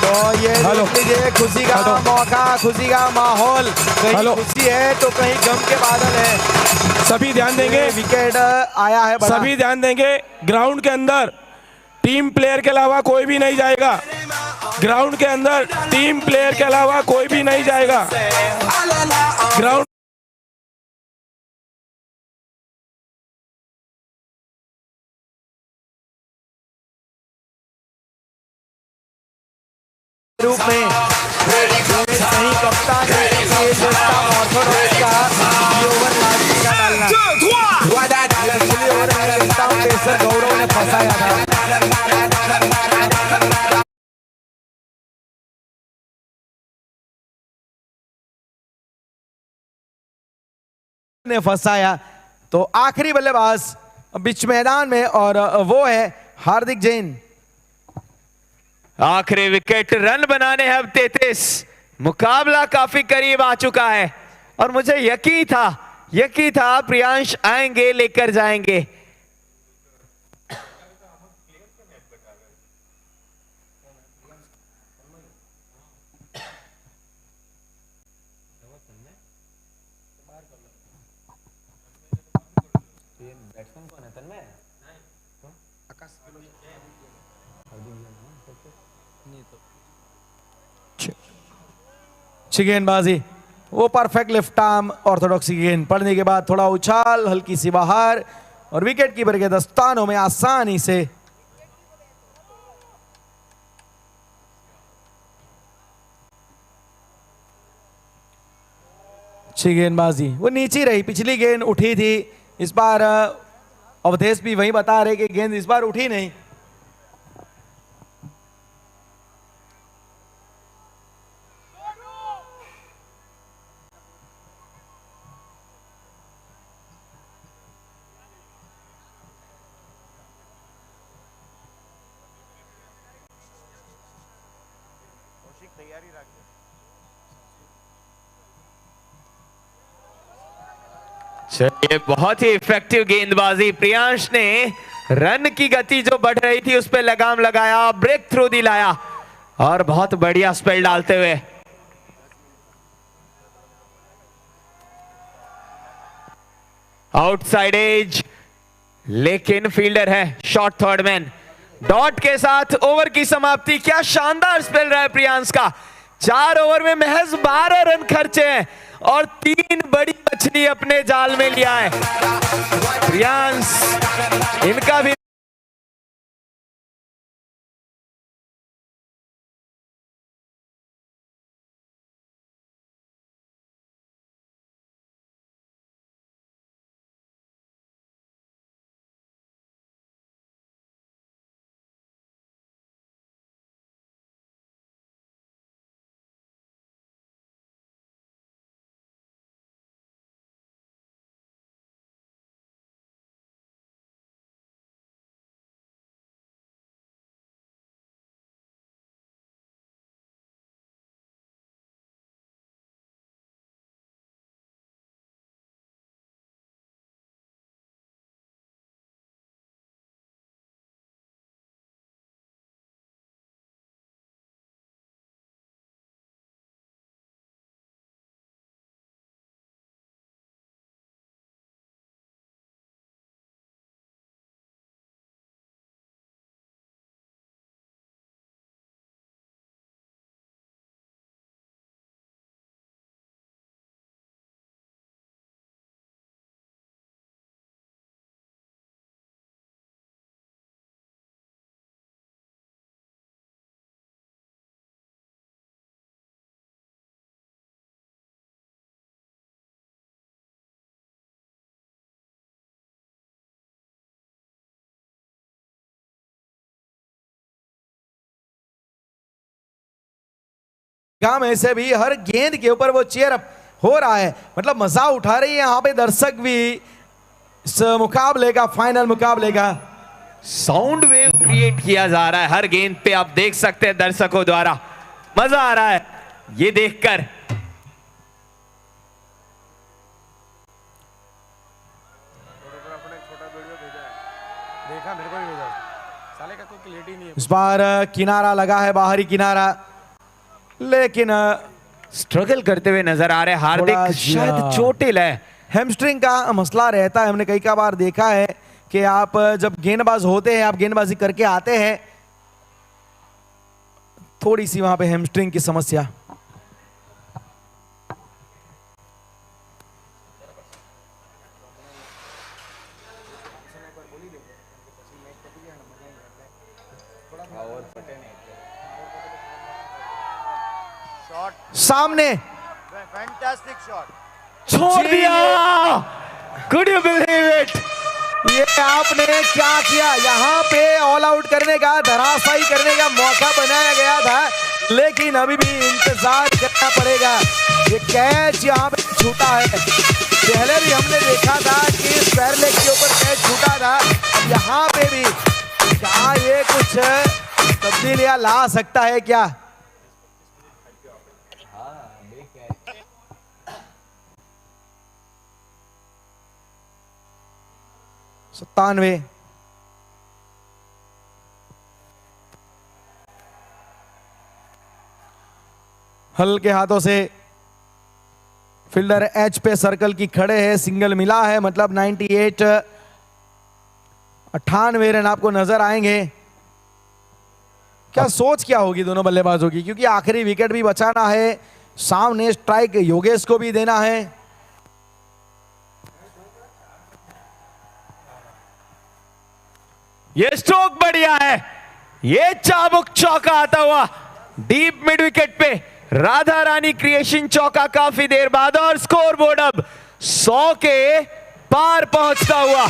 S1: तो ये देख लीजिए खुशी का मौका, खुशी का माहौल। कहीं खुशी है तो कहीं गम के बादल है।
S4: सभी ध्यान देंगे,
S1: विकेट आया है बड़ा।
S4: सभी ध्यान देंगे, ग्राउंड के अंदर टीम प्लेयर के अलावा कोई भी नहीं जाएगा। ग्राउंड के अंदर टीम प्लेयर के अलावा कोई भी नहीं जाएगा। ग्राउंड
S1: रूप में सही कप्तान ऑर्थोडॉक्स का ये ओवर लास्ट का डालना पेसर गौरव ने फंसाया था। ने फंसाया तो आखिरी बल्लेबाज बीच मैदान में और वो है हार्दिक जैन।
S2: आखिरी विकेट, रन बनाने हैं अब 33। मुकाबला काफी करीब आ चुका है और मुझे यकीन था प्रियांश आएंगे, लेकर जाएंगे।
S1: गेंदबाजी वो परफेक्ट लेफ्ट आर्म ऑर्थोडॉक्स गेंद पड़ने के बाद थोड़ा उछाल, हल्की सी बाहर और विकेट कीपर के दस्तानों में आसानी से। अच्छी गेंदबाजी, वो नीचे रही। पिछली गेंद उठी थी, इस बार अवधेश भी वही बता रहे कि गेंद इस बार उठी नहीं।
S2: चलिए, बहुत ही इफेक्टिव गेंदबाजी। प्रियांश ने रन की गति जो बढ़ रही थी उस पर लगाम लगाया, ब्रेक थ्रू दिलाया और बहुत बढ़िया स्पेल डालते हुए आउटसाइड एज, लेकिन फील्डर है शॉर्ट थर्ड मैन। डॉट के साथ ओवर की समाप्ति। क्या शानदार स्पेल रहा है प्रियांश का। 4 ओवर में महज 12 रन खर्चे हैं और 3 बड़ी मछली अपने जाल में लिया है प्रियांश। इनका भी
S1: निगाह में से भी हर गेंद के ऊपर वो चेयर अप हो रहा है, मतलब मजा उठा रही है यहाँ पे दर्शक भी इस मुकाबले का, फाइनल मुकाबले का।
S2: साउंड वेव क्रिएट किया जा रहा है हर गेंद पे, आप देख सकते हैं दर्शकों द्वारा, मजा आ रहा है ये देखकर।
S1: इस बार किनारा लगा है, बाहरी किनारा, लेकिन
S2: स्ट्रगल करते हुए नजर आ रहे हैं
S1: थोड़ा
S2: हार्दिक, शायद चोटिल है।
S1: हैमस्ट्रिंग का मसला रहता है। हमने कई का बार देखा है कि आप जब गेंदबाज होते हैं, आप गेंदबाजी करके आते हैं, थोड़ी सी वहां पे हैमस्ट्रिंग की समस्या। सामने
S6: फैंटास्टिक शॉट,
S2: छोड़ दिया, कुड यू बिलीव इट?
S1: ये आपने क्या किया? यहाँ पे ऑल आउट करने का, धराशायी करने का मौका बनाया गया था, लेकिन अभी भी इंतजार करना पड़ेगा। ये कैच यहाँ पे छूटा है, पहले भी हमने देखा था कि स्क्वायर लेग के ऊपर कैच छूटा था, अब यहाँ पे भी क्या ये कुछ तब्दीलियां ला सकता है क्या? सत्तानवे, हल्के हाथों से फील्डर एच पे सर्कल की खड़े हैं, सिंगल मिला है, मतलब 98, 98 रन आपको नजर आएंगे। क्या सोच क्या होगी दोनों बल्लेबाजों की, क्योंकि आखिरी विकेट भी बचाना है, सामने स्ट्राइक योगेश को भी देना है।
S2: ये स्ट्रोक बढ़िया है, ये चाबुक चौका आता हुआ डीप मिड विकेट पे, राधा रानी क्रिएशन चौका काफी देर बाद, और स्कोर बोर्ड अब 100 के पार पहुंचता हुआ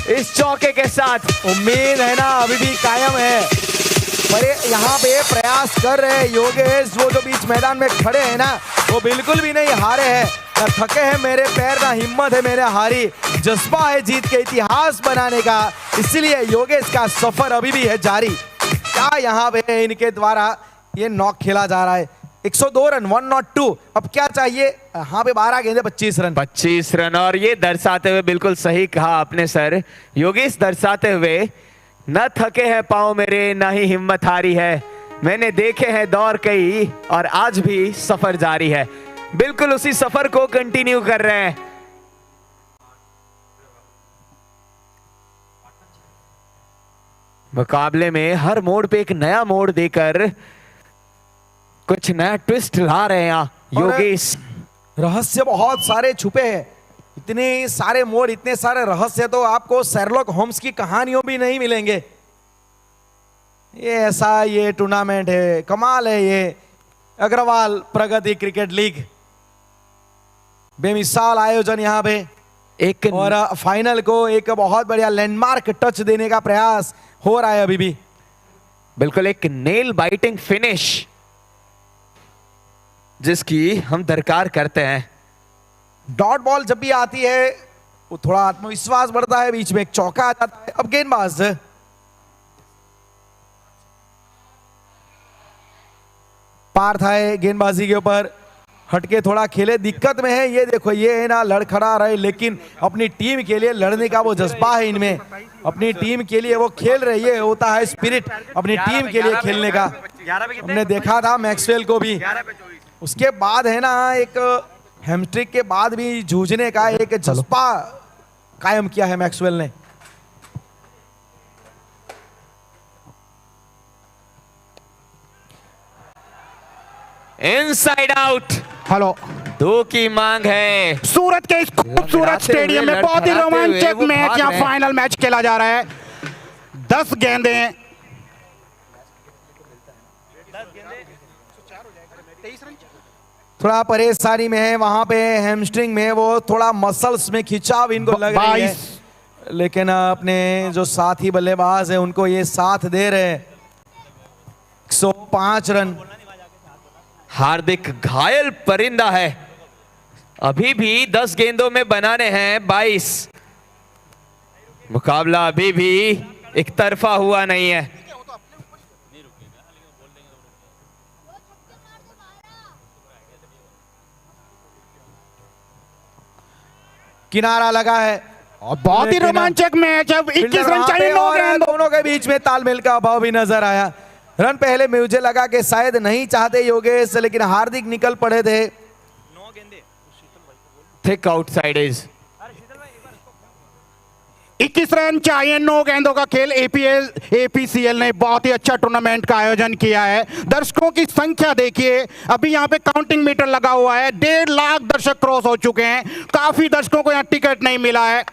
S2: इस चौके के साथ।
S1: उम्मीद है ना अभी भी कायम है, पर यहाँ पे प्रयास कर रहे हैं योगेश, वो जो बीच मैदान में खड़े हैं ना, वो बिल्कुल भी नहीं हारे हैं, ना थके हैं मेरे पैर, ना हिम्मत है मेरे हारी, जज्बा है जीत के इतिहास बनाने का, इसलिए योगेश का सफर अभी भी है जारी। क्या यहाँ पे इनके द्वारा ये नॉक खेला जा रहा है, 102 रन, 102, अब क्या चाहिए? यहाँ पे 12 गेंदे 25 रन,
S2: 25 रन। और ये दर्शाते हुए, बिल्कुल सही कहा आपने सर, योगेश दर्शाते हुए, न थके हैं पांव मेरे, ना ही हिम्मत हारी है, मैंने देखे हैं दौर कई और आज भी सफर जारी है। बिल्कुल उसी सफर को कंटिन्यू कर रहे हैं। मुकाबले में हर मोड़ पे एक नया मोड़ देकर कुछ नया ट्विस्ट ला रहे हैं योगेश।
S1: रहस्य बहुत सारे छुपे हैं, इतने सारे मोड़, इतने सारे रहस्य तो आपको शेरलॉक होम्स की कहानियों भी नहीं मिलेंगे। ये ऐसा ये टूर्नामेंट है, कमाल है ये अग्रवाल प्रगति क्रिकेट लीग, बेमिसाल आयोजन यहाँ पे
S2: एक
S1: और फाइनल को एक बहुत बढ़िया लैंडमार्क टच देने का प्रयास हो रहा है अभी भी।
S2: बिल्कुल एक नेल बाइटिंग फिनिश जिसकी हम दरकार करते हैं।
S1: डॉट बॉल जब भी आती है वो थोड़ा आत्मविश्वास बढ़ता है, बीच में एक चौका आ जाता है। अब गेंदबाज पार था गेंदबाजी के ऊपर, हटके थोड़ा खेले, दिक्कत में है, ये देखो ये है ना लड़खड़ा रहे, लेकिन अपनी टीम के लिए लड़ने का वो जज्बा है इनमें, अपनी टीम के लिए वो खेल रहे, ये होता है स्पिरिट अपनी टीम के लिए खेलने का। हमने देखा था मैक्सवेल को भी, उसके बाद है ना एक हैमस्ट्रिक के बाद भी जूझने का एक जज्बा कायम किया है मैक्सवेल ने।
S2: इनसाइड आउट,
S8: हेलो,
S2: 2 की मांग है।
S8: सूरत के इस खूबसूरत स्टेडियम में बहुत ही रोमांचक मैच, यहाँ फाइनल मैच खेला जा रहा है। 10 गेंदें,
S1: थोड़ा परेशानी में है वहां पे हैमस्ट्रिंग में, वो थोड़ा मसल्स में खिंचाव इनको लग रही है, लेकिन अपने जो साथी बल्लेबाज है उनको ये साथ दे रहे हैं। 105 रन।
S2: हार्दिक घायल परिंदा है, अभी भी 10 गेंदों में बनाने हैं 22। मुकाबला अभी भी एक तरफा हुआ नहीं है।
S1: किनारा लगा है
S8: और बहुत ही रोमांचक मैच। अब 21 रन चाहिए, 9
S1: और
S8: गेंद।
S1: दोनों के बीच में तालमेल का अभाव भी नजर आया। रन पहले मुझे लगा कि शायद नहीं चाहते योगेश, लेकिन हार्दिक निकल पड़े थे।
S2: थिक आउटसाइड इज
S8: 21 रन चाहिए, 9 गेंदों का खेल। एपीसीएल ने बहुत ही अच्छा टूर्नामेंट का आयोजन किया है। दर्शकों की संख्या देखिए, अभी यहाँ पे काउंटिंग मीटर लगा हुआ है। 1.5 लाख दर्शक क्रॉस हो चुके हैं। काफी दर्शकों को यहाँ टिकट नहीं मिला है।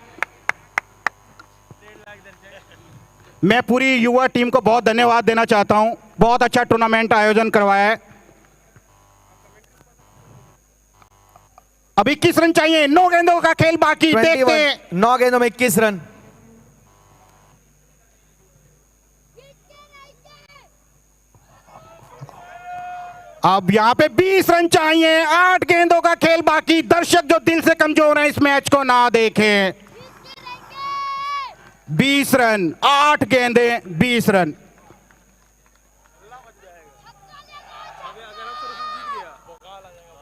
S8: मैं पूरी युवा टीम को बहुत धन्यवाद देना चाहता हूं, बहुत अच्छा टूर्नामेंट आयोजन करवाया है। अब 21 रन चाहिए, 9 गेंदों का खेल बाकी, देखते हैं।
S1: 9 गेंदों में 21 रन।
S8: अब यहां पे 20 रन चाहिए, 8 गेंदों का खेल बाकी। दर्शक जो दिल से कमजोर हैं इस मैच को ना देखें। 20 रन, 8 गेंदें, 20 रन।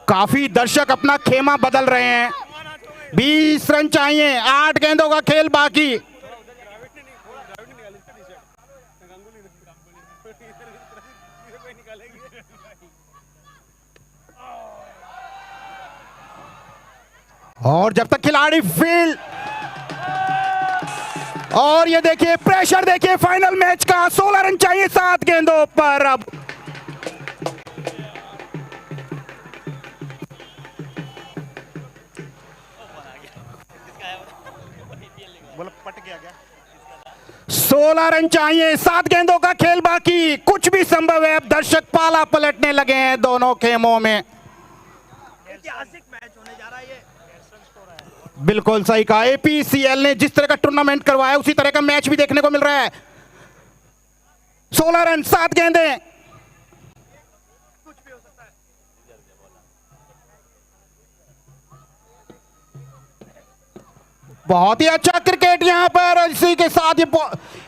S8: काफी दर्शक अपना खेमा बदल रहे हैं। 20 रन चाहिए, 8 गेंदों का खेल बाकी। और जब तक खिलाड़ी फील्ड, और ये देखिए प्रेशर देखिए फाइनल मैच का। 16 रन चाहिए 7 गेंदों पर। अब पट गया क्या? 16 रन चाहिए, 7 गेंदों का खेल बाकी। कुछ भी संभव है। अब दर्शक पाला पलटने लगे हैं दोनों खेमों में। ऐतिहासिक मैच होने जा रहा है ये। बिल्कुल सही कहा। एपीसीएल ने जिस तरह का टूर्नामेंट करवाया उसी तरह का मैच भी देखने को मिल रहा है। 16 रन 7 गेंदें। बहुत ही अच्छा क्रिकेट यहां पर। इसी के साथ ये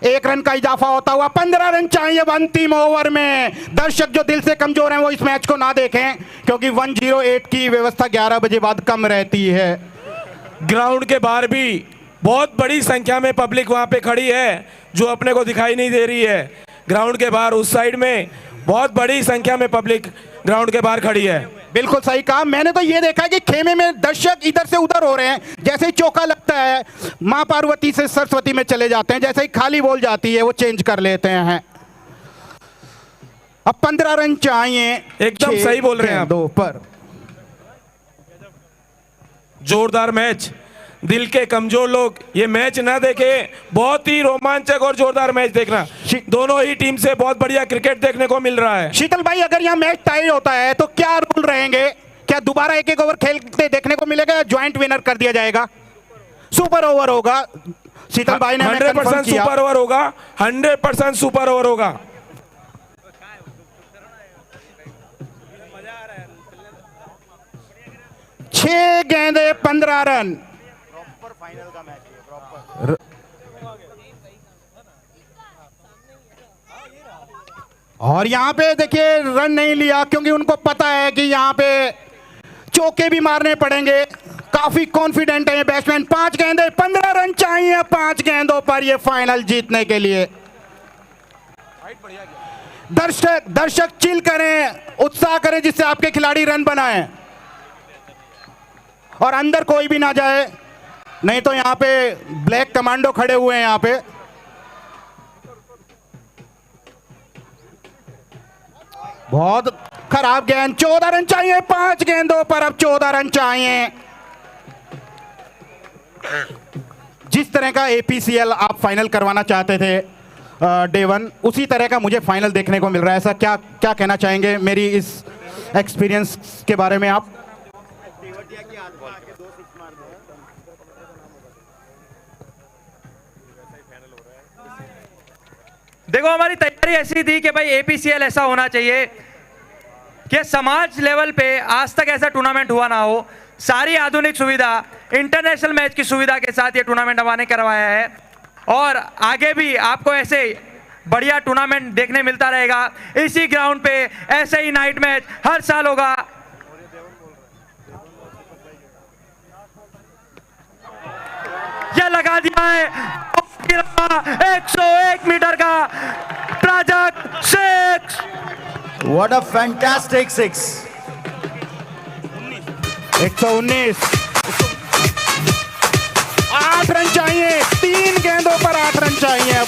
S8: 1 रन का इजाफा होता हुआ 15 रन चाहिए अंतिम ओवर में। दर्शक जो दिल से कमजोर हैं वो इस मैच को ना देखें, क्योंकि 108 की व्यवस्था 11 बजे बाद कम रहती है।
S4: ग्राउंड के बाहर भी बहुत बड़ी संख्या में पब्लिक वहां पे खड़ी है, जो अपने को दिखाई नहीं दे रही है। ग्राउंड के बाहर उस साइड में बहुत बड़ी संख्या में पब्लिक ग्राउंड के बाहर खड़ी है।
S8: बिल्कुल सही कहा। मैंने तो ये देखा कि खेमे में दर्शक इधर से उधर हो रहे हैं। जैसे ही चौका लगता है मां पार्वती से सरस्वती में चले जाते हैं, जैसे ही खाली बॉल जाती है वो चेंज कर लेते हैं। अब 15 रन चाहिए।
S4: एकदम सही बोल रहे हैं आप।
S8: 2 पर
S4: जोरदार मैच। दिल के कमजोर लोग ये मैच ना देखे, बहुत ही रोमांचक और जोरदार मैच देखना। दोनों ही टीम से बहुत बढ़िया क्रिकेट देखने को मिल रहा है।
S8: शीतल भाई, अगर यहाँ मैच टाई होता है तो क्या रूल रहेंगे? क्या दोबारा 1-1 ओवर खेलते देखने को मिलेगा या ज्वाइंट विनर कर दिया जाएगा? सुपर ओवर होगा। शीतल भाई ने
S4: 100% सुपर ओवर होगा। 100% सुपर ओवर होगा।
S8: छह गेंदे 15 रन। और यहां पे देखिए रन नहीं लिया, क्योंकि उनको पता है कि यहां पे चौके भी मारने पड़ेंगे। काफी कॉन्फिडेंट है ये बैट्समैन। 5 गेंदे 15 रन चाहिए 5 गेंदों पर ये फाइनल जीतने के लिए। दर्शक चिल करें, उत्साह करें, जिससे आपके खिलाड़ी रन बनाएं और अंदर कोई भी ना जाए, नहीं तो यहां पे ब्लैक कमांडो खड़े हुए हैं यहां पे। बहुत खराब गेंद। 14 रन चाहिए 5 गेंदों पर। अब 14 रन चाहिए। जिस तरह का एपीसीएल आप फाइनल करवाना चाहते थे डे 1, उसी तरह का मुझे फाइनल देखने को मिल रहा है। ऐसा क्या कहना चाहेंगे मेरी इस एक्सपीरियंस के बारे में आप?
S5: देखो, हमारी तैयारी ऐसी थी कि भाई एपीसीएल ऐसा होना चाहिए कि समाज लेवल पे आज तक ऐसा टूर्नामेंट हुआ ना हो। सारी आधुनिक सुविधा, इंटरनेशनल मैच की सुविधा के साथ ये टूर्नामेंट हमारे करवाया है और आगे भी आपको ऐसे बढ़िया टूर्नामेंट देखने मिलता रहेगा। इसी ग्राउंड पे ऐसे ही नाइट मैच हर साल होगा। यह लगा दिया है 101 मीटर का Prajakt 6।
S6: What a fantastic six.
S8: 119। 8 run चाहिए, 3 गेंदों पर 8 रन चाहिए। अब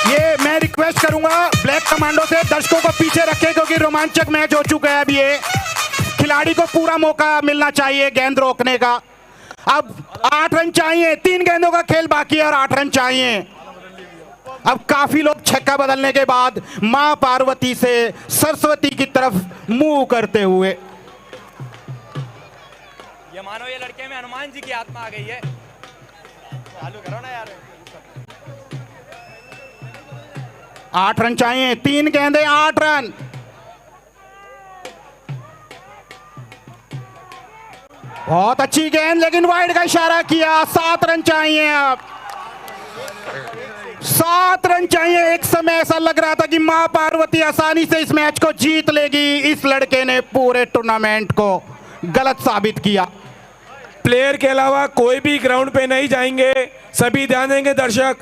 S8: ये मैं रिक्वेस्ट करूंगा ब्लैक कमांडो से दर्शकों को पीछे रखें क्योंकि रोमांचक मैच हो चुका है। अब ये खिलाड़ी को पूरा मौका मिलना चाहिए गेंद रोकने का। अब 8 रन चाहिए, 3 गेंदों का खेल बाकी है और 8 रन चाहिए। अब काफी लोग छक्का बदलने के बाद मां पार्वती से सरस्वती की तरफ मुंह करते हुए।
S5: ये मानो ये लड़के में हनुमान जी की आत्मा आ गई है। चालू करो ना यार।
S8: 8 रन चाहिए, 3 गेंदे 8 रन। बहुत अच्छी गेंद लेकिन वाइड का इशारा किया। 7 रन चाहिए। अब 7 रन चाहिए। एक समय ऐसा लग रहा था कि मां पार्वती आसानी से इस मैच को जीत लेगी। इस लड़के ने पूरे टूर्नामेंट को गलत साबित किया।
S4: प्लेयर के अलावा कोई भी ग्राउंड पे नहीं जाएंगे। सभी ध्यान देंगे दर्शक,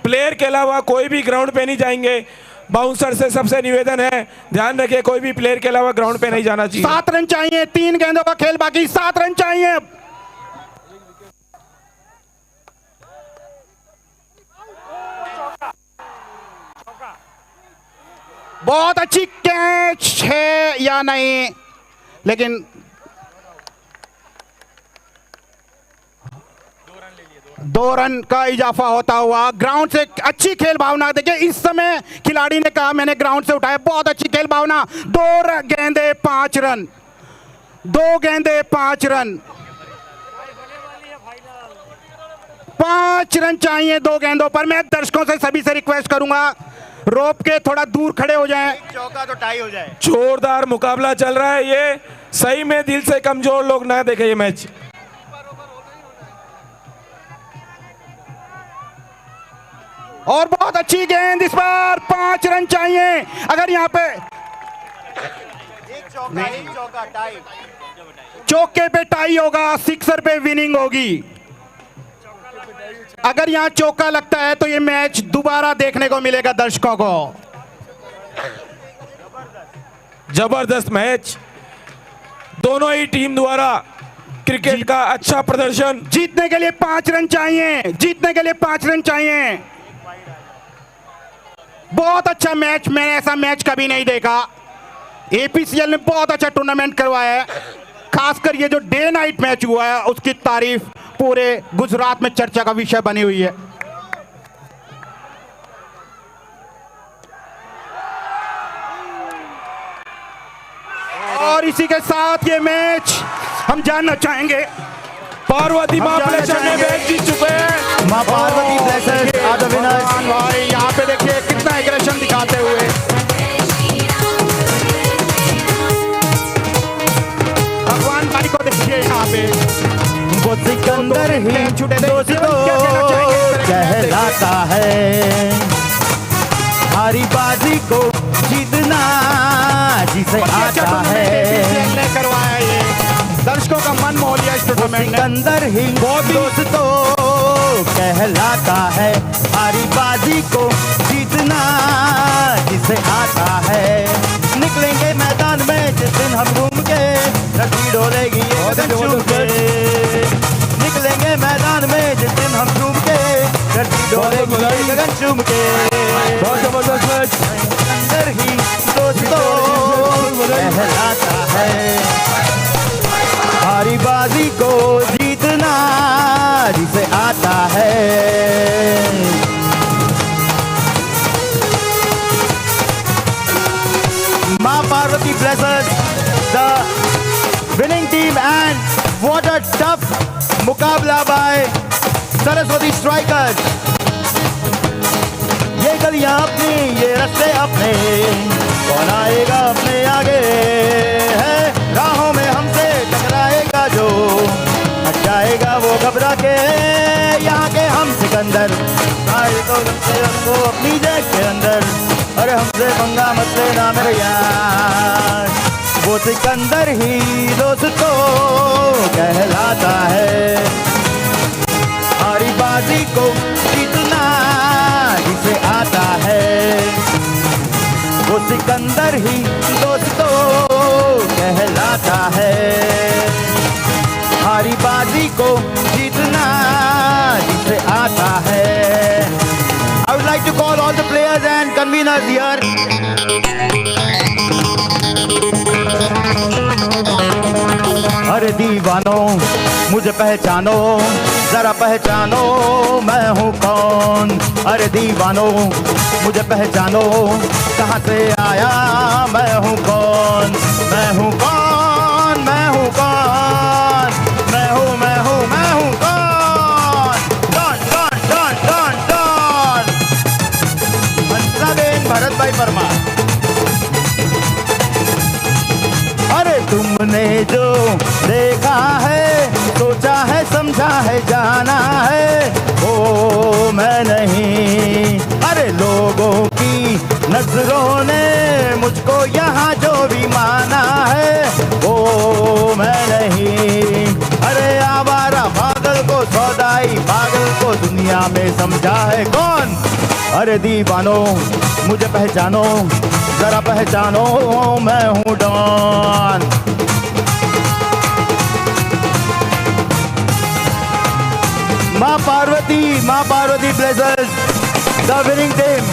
S4: प्लेयर के अलावा कोई भी ग्राउंड पे नहीं जाएंगे। बाउंसर से सबसे निवेदन है ध्यान रखिए, कोई भी प्लेयर के अलावा ग्राउंड पे नहीं जाना चाहिए।
S8: 7 रन चाहिए, 3 गेंदों का खेल बाकी। 7 रन चाहिए। बहुत अच्छी कैच है या नहीं, लेकिन 2 रन का इजाफा होता हुआ ग्राउंड से अच्छी खेल भावना। देखिए इस समय खिलाड़ी ने कहा मैंने ग्राउंड से उठाया। बहुत अच्छी खेल भावना। 2 गेंदे 5 रन। 2 गेंदे 5 रन। 5 रन चाहिए 2 गेंदों पर। मैं दर्शकों से सभी से रिक्वेस्ट करूंगा रोप के थोड़ा दूर खड़े हो जाएं।
S6: चौका तो टाई हो जाए।
S4: जोरदार मुकाबला चल रहा है। ये सही में दिल से कमजोर लोग ना देखें ये मैच।
S8: और बहुत अच्छी गेंद इस बार। 5 रन चाहिए। अगर यहाँ पे
S6: एक चौका टाई।
S8: चौके पे टाई होगा, सिक्सर पे विनिंग होगी। अगर यहाँ चौका लगता है तो ये मैच दोबारा देखने को मिलेगा दर्शकों को।
S4: जबरदस्त मैच, दोनों ही टीम द्वारा क्रिकेट का अच्छा प्रदर्शन।
S8: जीतने के लिए 5 रन चाहिए। जीतने के लिए 5 रन चाहिए। बहुत अच्छा मैच। मैंने ऐसा मैच कभी नहीं देखा। एपीसीएल ने बहुत अच्छा टूर्नामेंट करवाया है। खासकर ये जो डे नाइट मैच हुआ है उसकी तारीफ पूरे गुजरात में चर्चा का विषय बनी हुई है। और इसी के साथ ये मैच हम जानना चाहेंगे
S4: पार्वती मां प्लेसर ने मैच जीत चुके हैं।
S6: मां Parvati players are the winners.
S8: भाई यहाँ पे देखिए कितना एग्रेशन दिखाते हुए। भगवान भाई को देखिए यहाँ पे।
S6: वो सिकंदर ही दोस्तों कहलाता है। हारी बाजी को जीतना जिसे आता है।
S8: करवाया ये दर्शकों का मन मोह लिया इस टूर्नामेंट ने।
S6: सिकंदर ही दोस्तों कहलाता है। हारी बाजी को जीतना जिसे आता है। निकलेंगे मैदान में जिस दिन हम घूम के रस्सी डोलेगी ये गगन चूम के। निकलेंगे मैदान में जिस दिन हम घूम के रस्सी डोलेगी ये गगन चूम के।
S4: बहुत जबरदस्त मैच।
S6: सिकंदर ही दोस्तों कहलाता है। हारी बाजी को जीतना जिसे आता है। मां Parvati blesses the winning team and what a tough मुकाबला by सरस्वती स्ट्राइकर्स। ये गलियां अपनी, ये रास्ते अपने, कौन आएगा अपने आगे है, राहों में हमसे टकराएगा जो, हट जाएगा वो घबरा के, यहाँ के हम सिकंदर, आए तो हमसे हमको अपनी जेब के अंदर, अरे हमसे पंगा मत लेना मेरे यार, वो सिकंदर ही दोस्तों कहलाता है, हमारी बाजी को जीतना जिसे आता है, वो सिकंदर ही दोस्तों कहलाता है, हमारी बाजी को जीतना जिसे आता है। I would like to call all the players and conveners here. अरे दीवानो मुझे पहचानो, जरा पहचानो मैं हूँ कौन, अरे दीवानो मुझे पहचानो, कहाँ से आया मैं हूँ कौन, मैं हूँ कौन, मैं हूँ कौन, मैं हूँ मैं हूँ मैं हूँ कौन, don don don don don, Hansraben Bharat bhai Parmar. अरे तुमने जो देखा है, सोचा है, समझा है, जाना है, वो मैं नहीं, अरे लोगों की नजरों ने मुझको यहाँ जो भी माना है, वो मैं नहीं, अरे आवारा पागल को सौदाई पागल को दुनिया में समझा है कौन, अरे दीवानो मुझे पहचानो, जरा पहचानो मैं हूँ डॉन। माँ Parvati blazers the winning team.